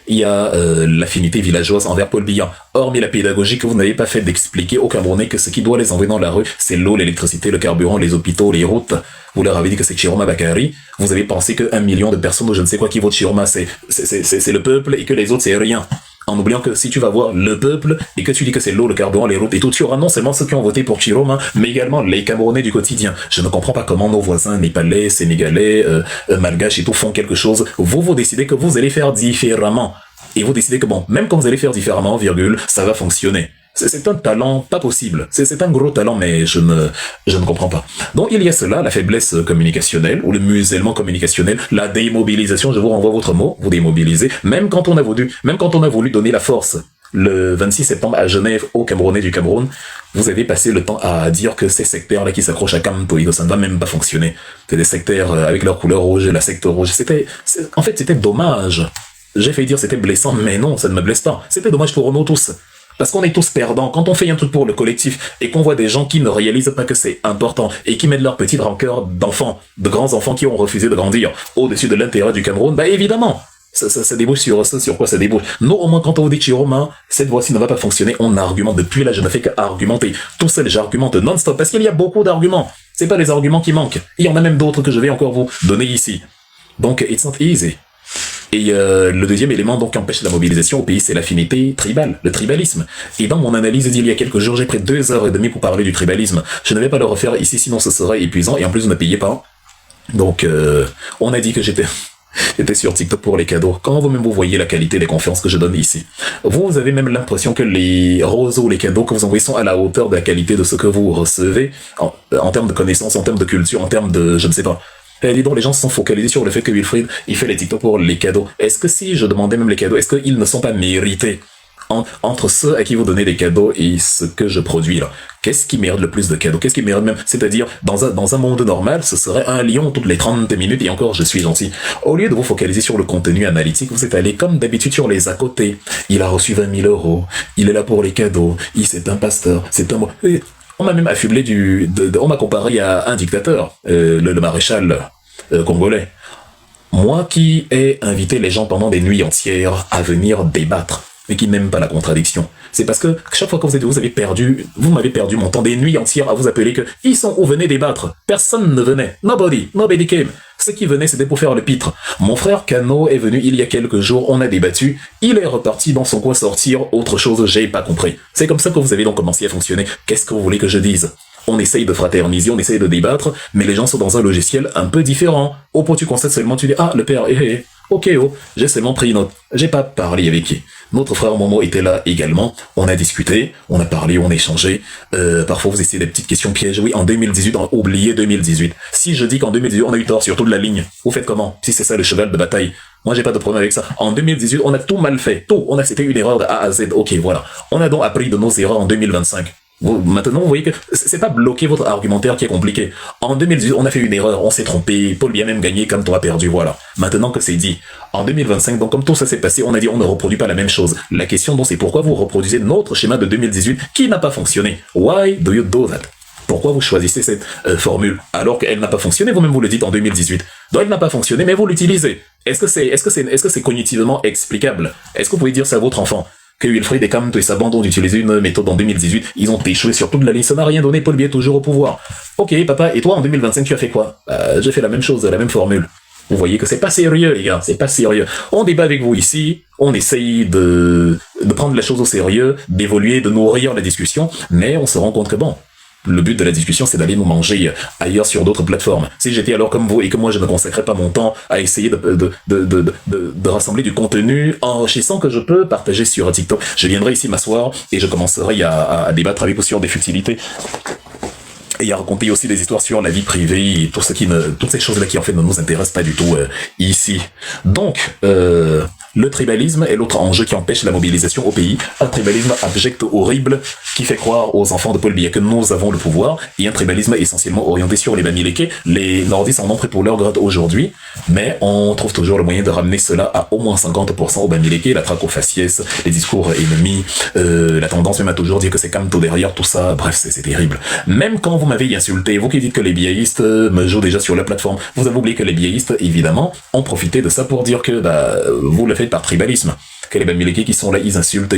il y a l'affinité villageoise envers Paul Biya. Hormis la pédagogie que vous n'avez pas fait d'expliquer aux Camerounais que ce qui doit les envoyer dans la rue, c'est l'eau, l'électricité, le carburant, les hôpitaux, les routes. Vous leur avez dit que c'est Chiroma Bakary. Vous avez pensé que 1 million de personnes ou je ne sais quoi qui votent Chiroma, c'est le peuple et que les autres, c'est rien. En oubliant que si tu vas voir le peuple et que tu dis que c'est l'eau, le carburant, les routes et tout, tu auras non seulement ceux qui ont voté pour Chiroma, mais également les Camerounais du quotidien. Je ne comprends pas comment nos voisins népalais, sénégalais, malgaches et tout font quelque chose. Vous décidez que vous allez faire différemment. Et vous décidez que bon, même quand vous allez faire différemment, virgule, ça va fonctionner. C'est un talent pas possible. C'est un gros talent, mais je ne comprends pas. Donc il y a cela, la faiblesse communicationnelle, ou le musellement communicationnel, la démobilisation, je vous renvoie votre mot, vous démobilisez, même quand on a voulu donner la force. Le 26 septembre à Genève, aux Camerounais du Cameroun, vous avez passé le temps à dire que ces sectaires-là qui s'accrochent à Kamto, ça ne va même pas fonctionner. C'est des sectaires avec leur couleur rouge, la secte rouge. C'était dommage. J'ai failli dire c'était blessant, mais non, ça ne me blesse pas. C'était dommage pour nous tous. Parce qu'on est tous perdants. Quand on fait un truc pour le collectif et qu'on voit des gens qui ne réalisent pas que c'est important et qui mettent leur petite rancœur d'enfants, de grands enfants qui ont refusé de grandir au-dessus de l'intérêt du Cameroun, bah évidemment, ça débouche sur quoi ça débouche. Nous, au moins, quand on vous dit Chiroma, cette voie-ci ne va pas fonctionner, on argumente. Depuis là, je ne fais qu'argumenter. Tout seul, j'argumente non-stop parce qu'il y a beaucoup d'arguments. C'est pas les arguments qui manquent. Il y en a même d'autres que je vais encore vous donner ici. Donc, it's not easy. Et le deuxième élément donc qui empêche la mobilisation au pays, c'est l'affinité tribale, le tribalisme. Et dans mon analyse d'il y a quelques jours, j'ai pris 2h30 pour parler du tribalisme. Je ne vais pas le refaire ici, sinon ce serait épuisant, et en plus vous ne payez pas. Donc on a dit que j'étais sur TikTok pour les cadeaux. Quand vous-même vous voyez la qualité des conférences que je donne ici, vous avez même l'impression que les roseaux, les cadeaux que vous envoyez sont à la hauteur de la qualité de ce que vous recevez en termes de connaissances, en termes de culture, en termes de, je ne sais pas. Et dis donc, les gens se sont focalisés sur le fait que Wilfried, il fait les TikTok pour les cadeaux. Est-ce que si je demandais même les cadeaux, est-ce qu'ils ne sont pas mérités entre ceux à qui vous donnez des cadeaux et ce que je produis là? Qu'est-ce qui mérite le plus de cadeaux? Qu'est-ce qui mérite même? C'est-à-dire, dans un monde normal, ce serait un lion toutes les 30 minutes et encore, je suis gentil. Au lieu de vous focaliser sur le contenu analytique, vous êtes allé comme d'habitude sur les à côté. Il a reçu 20 000 €. Il est là pour les cadeaux. C'est un pasteur. C'est un... On m'a même affublé on m'a comparé à un dictateur, le maréchal congolais. Moi qui ai invité les gens pendant des nuits entières à venir débattre, mais qui n'aiment pas la contradiction. C'est parce que chaque fois que vous m'avez perdu mon temps, des nuits entières à vous appeler que ils sont où, venez débattre. Personne ne venait. Nobody came. Ceux qui venaient, c'était pour faire le pitre. Mon frère Cano est venu il y a quelques jours, on a débattu, il est reparti dans son coin sortir autre chose, j'ai pas compris. C'est comme ça que vous avez donc commencé à fonctionner. Qu'est-ce que vous voulez que je dise? On essaye de fraterniser, on essaye de débattre, mais les gens sont dans un logiciel un peu différent. Au point tu constates seulement, tu dis, ah, le père, ok, j'ai seulement pris note. J'ai pas parlé avec qui. Notre frère Momo était là également. On a discuté, on a parlé, on a échangé. Parfois, vous essayez des petites questions pièges. Oui, en 2018, on a oublié 2018. Si je dis qu'en 2018, on a eu tort sur toute la ligne, vous faites comment? Si c'est ça le cheval de bataille. Moi, j'ai pas de problème avec ça. En 2018, on a tout mal fait. Tout. C'était une erreur de A à Z. Ok, voilà. On a donc appris de nos erreurs en 2025. Maintenant, vous voyez que c'est pas bloquer votre argumentaire qui est compliqué. En 2018, on a fait une erreur, on s'est trompé, Paul Biya même gagné, comme toi a perdu, voilà. Maintenant que c'est dit, en 2025, donc comme tout ça s'est passé, on a dit on ne reproduit pas la même chose. La question donc c'est pourquoi vous reproduisez notre schéma de 2018 qui n'a pas fonctionné. Why do you do that? Pourquoi vous choisissez cette formule alors qu'elle n'a pas fonctionné? Vous-même vous le dites en 2018. Donc elle n'a pas fonctionné, mais vous l'utilisez. Est-ce que c'est cognitivement explicable? Est-ce que vous pouvez dire ça à votre enfant? Que Wilfried et Kamto et sa bande ont utilisé une méthode en 2018, ils ont échoué sur toute la ligne, ça n'a rien donné, Paul Biya est toujours au pouvoir. Ok, papa, et toi en 2025 tu as fait quoi? J'ai fait la même chose, la même formule. Vous voyez que c'est pas sérieux, les gars, c'est pas sérieux. On débat avec vous ici, on essaye de prendre la chose au sérieux, d'évoluer, de nourrir la discussion, mais on se rend compte que bon, le but de la discussion, c'est d'aller nous manger ailleurs sur d'autres plateformes. Si j'étais alors comme vous et que moi je ne consacrais pas mon temps à essayer de rassembler du contenu enrichissant que je peux partager sur TikTok, je viendrai ici m'asseoir et je commencerai à débattre avec vous sur des futilités et à raconter aussi des histoires sur la vie privée et toutes ces choses-là qui en fait ne nous intéressent pas du tout ici. Donc, le tribalisme est l'autre enjeu qui empêche la mobilisation au pays. Un tribalisme abject, horrible, qui fait croire aux enfants de Paul Biya que nous avons le pouvoir, et un tribalisme essentiellement orienté sur les Bamileke. Les nordistes en ont pris pour leur grade aujourd'hui, mais on trouve toujours le moyen de ramener cela à au moins 50% aux Bamileke, la traque aux faciès, les discours ennemis, la tendance même à toujours dire que c'est Kamto derrière tout ça, bref, c'est terrible. Même quand vous m'avez insulté, vous qui dites que les biaïstes me jouent déjà sur la plateforme, vous avez oublié que les biaïstes, évidemment, ont profité de ça pour dire que vous le faites par tribalisme. Que les Bamileke qui sont là, ils insultent,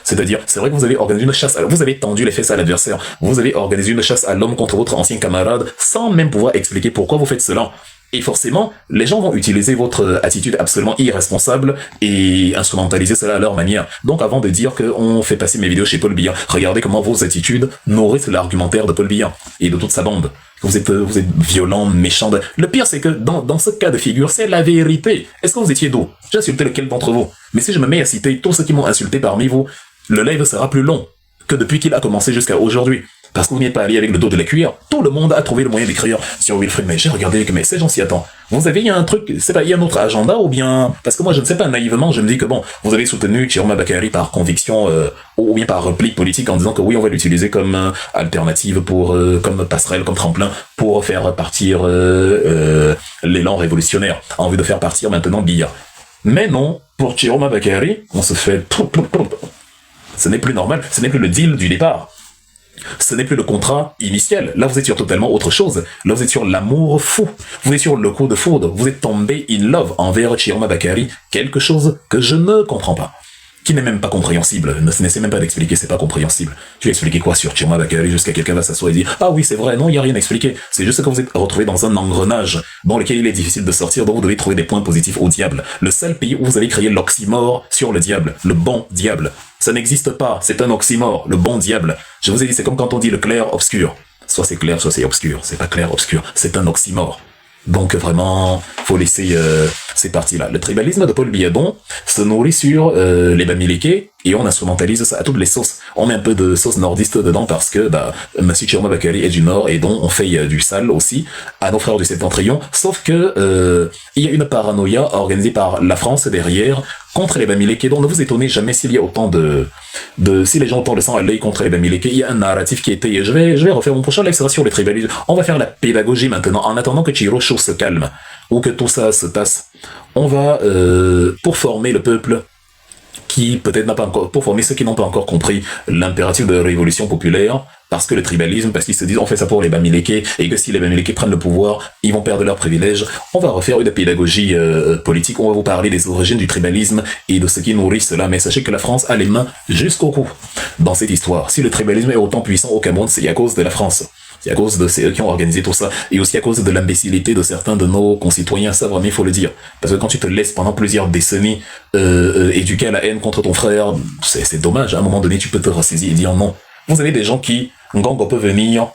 c'est-à-dire, c'est vrai que vous avez organisé une chasse, vous avez tendu les fesses à l'adversaire, vous avez organisé une chasse à l'homme contre votre ancien camarade, sans même pouvoir expliquer pourquoi vous faites cela. Et forcément, les gens vont utiliser votre attitude absolument irresponsable et instrumentaliser cela à leur manière. Donc avant de dire qu'on fait passer mes vidéos chez Paul Biya, regardez comment vos attitudes nourrissent l'argumentaire de Paul Biya et de toute sa bande. Vous êtes violent, méchant. Le pire, c'est que dans ce cas de figure, c'est la vérité. Est-ce que vous étiez d'où? J'ai insulté lequel d'entre vous? Mais si je me mets à citer tous ceux qui m'ont insulté parmi vous, le live sera plus long que depuis qu'il a commencé jusqu'à aujourd'hui. Parce que vous n'êtes pas allé avec le dos de la cuillère. Tout le monde a trouvé le moyen d'écrire sur Wilfried. Mais j'ai regardé avec mes messages, j'en s'y attend. Vous avez un truc, c'est pas, il y a un autre agenda ou bien, parce que moi je ne sais pas, naïvement, je me dis que bon, vous avez soutenu Chiroma Bakary par conviction, ou bien par repli politique en disant que oui, on va l'utiliser comme alternative pour, comme passerelle, comme tremplin, pour faire partir, l'élan révolutionnaire, en vue de faire partir maintenant Biya. Mais non, pour Chiroma Bakary, on se fait Ce n'est plus normal, ce n'est plus le deal du départ. Ce n'est plus le contrat initial. Là, vous êtes sur totalement autre chose. Là, vous êtes sur l'amour fou. Vous êtes sur le coup de foudre. Vous êtes tombé in love envers Chiroma Bakary. Quelque chose que je ne comprends pas. Qui n'est même pas compréhensible. N'essaie même pas d'expliquer, c'est pas compréhensible. Tu vas expliquer quoi sur Chiroma Bakary jusqu'à quelqu'un va s'asseoir et dire ah oui, c'est vrai, non, il n'y a rien à expliquer. C'est juste que vous êtes retrouvé dans un engrenage dans lequel il est difficile de sortir, dont vous devez trouver des points positifs au diable. Le seul pays où vous avez créé l'oxymore sur le diable. Le bon diable. Ça n'existe pas, c'est un oxymore, le bon diable. Je vous ai dit, c'est comme quand on dit le clair obscur. Soit c'est clair, soit c'est obscur. C'est pas clair obscur, c'est un oxymore. Donc vraiment, faut laisser ces parties-là. Le tribalisme de Paul Biya-Don se nourrit sur les Bamileke et on instrumentalise ça à toutes les sauces. On met un peu de sauce nordiste dedans parce que Monsieur Chiroma Bakary est du Nord et donc on fait du sale aussi à nos frères du Septentrion. Sauf que il y a une paranoïa organisée par la France derrière contre les Bamileke. Donc ne vous étonnez jamais s'il y a autant si les gens ont autant le sang à l'œil contre les Bamileke. Il y a un narratif qui était. Je vais refaire mon prochain live sur les tribalismes. On va faire la pédagogie maintenant. En attendant que Chiro Show se calme ou que tout ça se tasse, on va pour former le peuple qui peut-être n'a pas encore, pour former ceux qui n'ont pas encore compris l'impératif de la révolution populaire, parce que le tribalisme, parce qu'ils se disent on fait ça pour les Bamileke, et que si les Bamileke prennent le pouvoir, ils vont perdre leurs privilèges. On va refaire une pédagogie politique, on va vous parler des origines du tribalisme et de ce qui nourrit cela, mais sachez que la France a les mains jusqu'au cou dans cette histoire. Si le tribalisme est autant puissant au Cameroun, c'est à cause de la France. C'est à cause de ceux qui ont organisé tout ça, et aussi à cause de l'imbécilité de certains de nos concitoyens, ça vraiment il faut le dire. Parce que quand tu te laisses pendant plusieurs décennies éduquer à la haine contre ton frère, c'est dommage, à un moment donné tu peux te ressaisir et dire non. Vous avez des gens qui, Ngongo peut venir,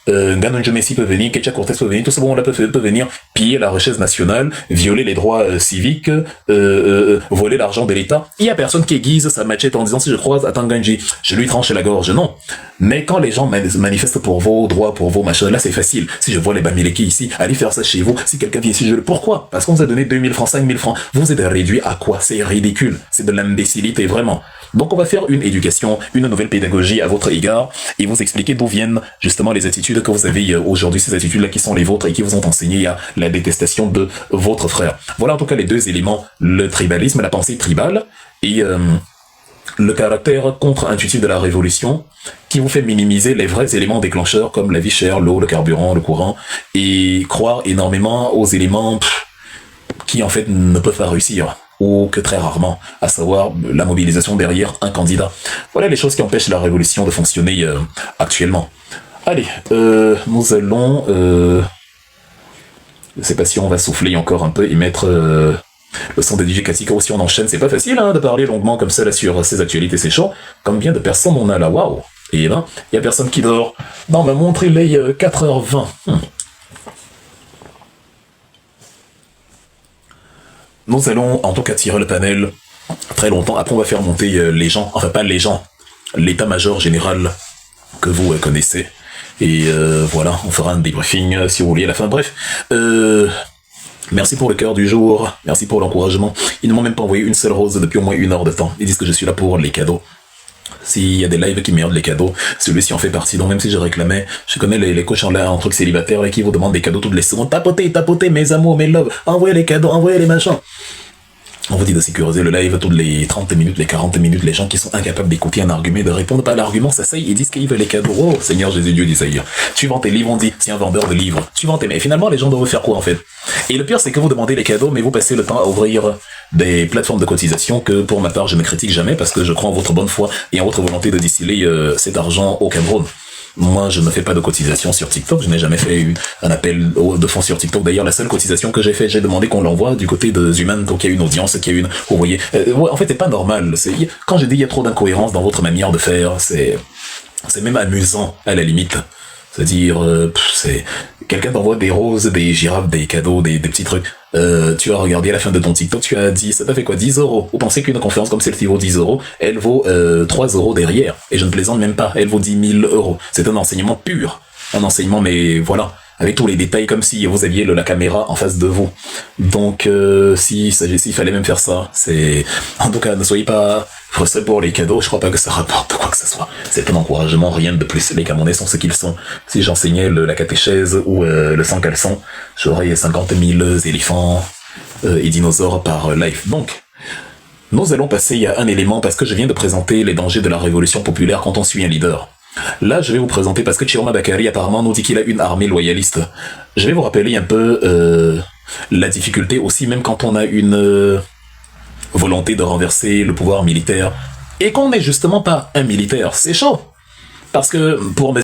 Nganonjo Messi peut venir, Ketia Cortez peut venir, tout ce monde-là peut venir piller la richesse nationale, violer les droits civiques, voler l'argent de l'État. Il y a personne qui aiguise sa machette en disant si je croise Atanganji, je lui tranche la gorge. Non. Mais quand les gens manifestent pour vos droits, pour vos machins, là c'est facile. Si je vois les Bamileke ici, allez faire ça chez vous. Si quelqu'un vient ici, pourquoi? Parce qu'on vous a donné 2000 francs, 5000 francs. Vous êtes réduit à quoi? C'est ridicule. C'est de l'imbécilité, vraiment. Donc on va faire une éducation, une nouvelle pédagogie à votre égard et vous expliquer d'où viennent justement les attitudes que vous avez aujourd'hui, ces attitudes-là qui sont les vôtres et qui vous ont enseigné à la détestation de votre frère. Voilà en tout cas les deux éléments, le tribalisme, la pensée tribale et le caractère contre-intuitif de la révolution qui vous fait minimiser les vrais éléments déclencheurs comme la vie chère, l'eau, le carburant, le courant et croire énormément aux éléments qui en fait ne peuvent pas réussir ou que très rarement, à savoir la mobilisation derrière un candidat. Voilà les choses qui empêchent la révolution de fonctionner actuellement. Allez, nous allons... je sais pas si on va souffler encore un peu et mettre le son d'éducatique aussi on enchaîne. C'est pas facile de parler longuement comme ça là sur ces actualités, c'est chaud. Combien de personnes on a là? Waouh! Et ben, il y a personne qui dort. Non, ma montre il est 4h20. Nous allons en tout cas tirer le panel très longtemps. Après, on va faire monter les gens, enfin pas les gens, l'état-major général que vous connaissez. Et voilà, on fera un débriefing si vous voulez à la fin. Bref, merci pour le cœur du jour, merci pour l'encouragement. Ils ne m'ont même pas envoyé une seule rose depuis au moins 1 heure de temps. Ils disent que je suis là pour les cadeaux. S'il y a des lives qui merdent les cadeaux, celui-ci en fait partie. Donc même si je réclamais, je connais les coachs là en truc célibataire et qui vous demandent des cadeaux toutes les secondes. Tapotez, mes amours, mes loves, envoyez les cadeaux, envoyez les machins. On vous dit de sécuriser le live toutes les 30 minutes, les 40 minutes, les gens qui sont incapables d'écouter un argument, de répondre pas à l'argument, s'asseyent, ils disent qu'ils veulent les cadeaux. Oh, Seigneur Jésus, Dieu d'Isaïe. Tu vends tes livres, on dit, c'est un vendeur de livres. Tu vends tes... Mais finalement, les gens doivent faire quoi en fait? Et le pire, c'est que vous demandez les cadeaux, mais vous passez le temps à ouvrir des plateformes de cotisation que, pour ma part, je ne critique jamais parce que je crois en votre bonne foi et en votre volonté de distiller cet argent au Cameroun. Moi, je ne fais pas de cotisation sur TikTok. Je n'ai jamais fait un appel de fonds sur TikTok. D'ailleurs, la seule cotisation que j'ai fait, j'ai demandé qu'on l'envoie du côté de Zuman, donc il y a une audience, qu'il y a une... Vous voyez, ouais, en fait, c'est pas normal. Quand j'ai dit il y a trop d'incohérences dans votre manière de faire, c'est même amusant, à la limite. C'est-à-dire, c'est... Quelqu'un t'envoie des roses, des girafes, des cadeaux, des petits trucs. Tu as regardé à la fin de ton TikTok, tu as dit, ça t'a fait quoi, 10 euros? Vous pensez qu'une conférence comme celle-ci vaut 10 euros, elle vaut 3 euros derrière. Et je ne plaisante même pas, elle vaut 10 000 euros. C'est un enseignement pur. Un enseignement, mais voilà, avec tous les détails, comme si vous aviez la caméra en face de vous. Donc, s'il fallait même faire ça, c'est... En tout cas, ne soyez pas frustrés pour les cadeaux, je crois pas que ça rapporte quoi que ce soit. C'est un encouragement, rien de plus. Les Camerounais sont ce qu'ils sont. Si j'enseignais la catéchèse ou le sans caleçon, j'aurais 50 000 éléphants et dinosaures par live. Donc, Nous allons passer à un élément parce que je viens de présenter les dangers de la révolution populaire quand on suit un leader. Là, je vais vous présenter parce que Chiroma Bakary apparemment nous dit qu'il a une armée loyaliste. Je vais vous rappeler un peu la difficulté aussi, même quand on a une volonté de renverser le pouvoir militaire et qu'on n'est justement pas un militaire. C'est chaud. Parce que pour mes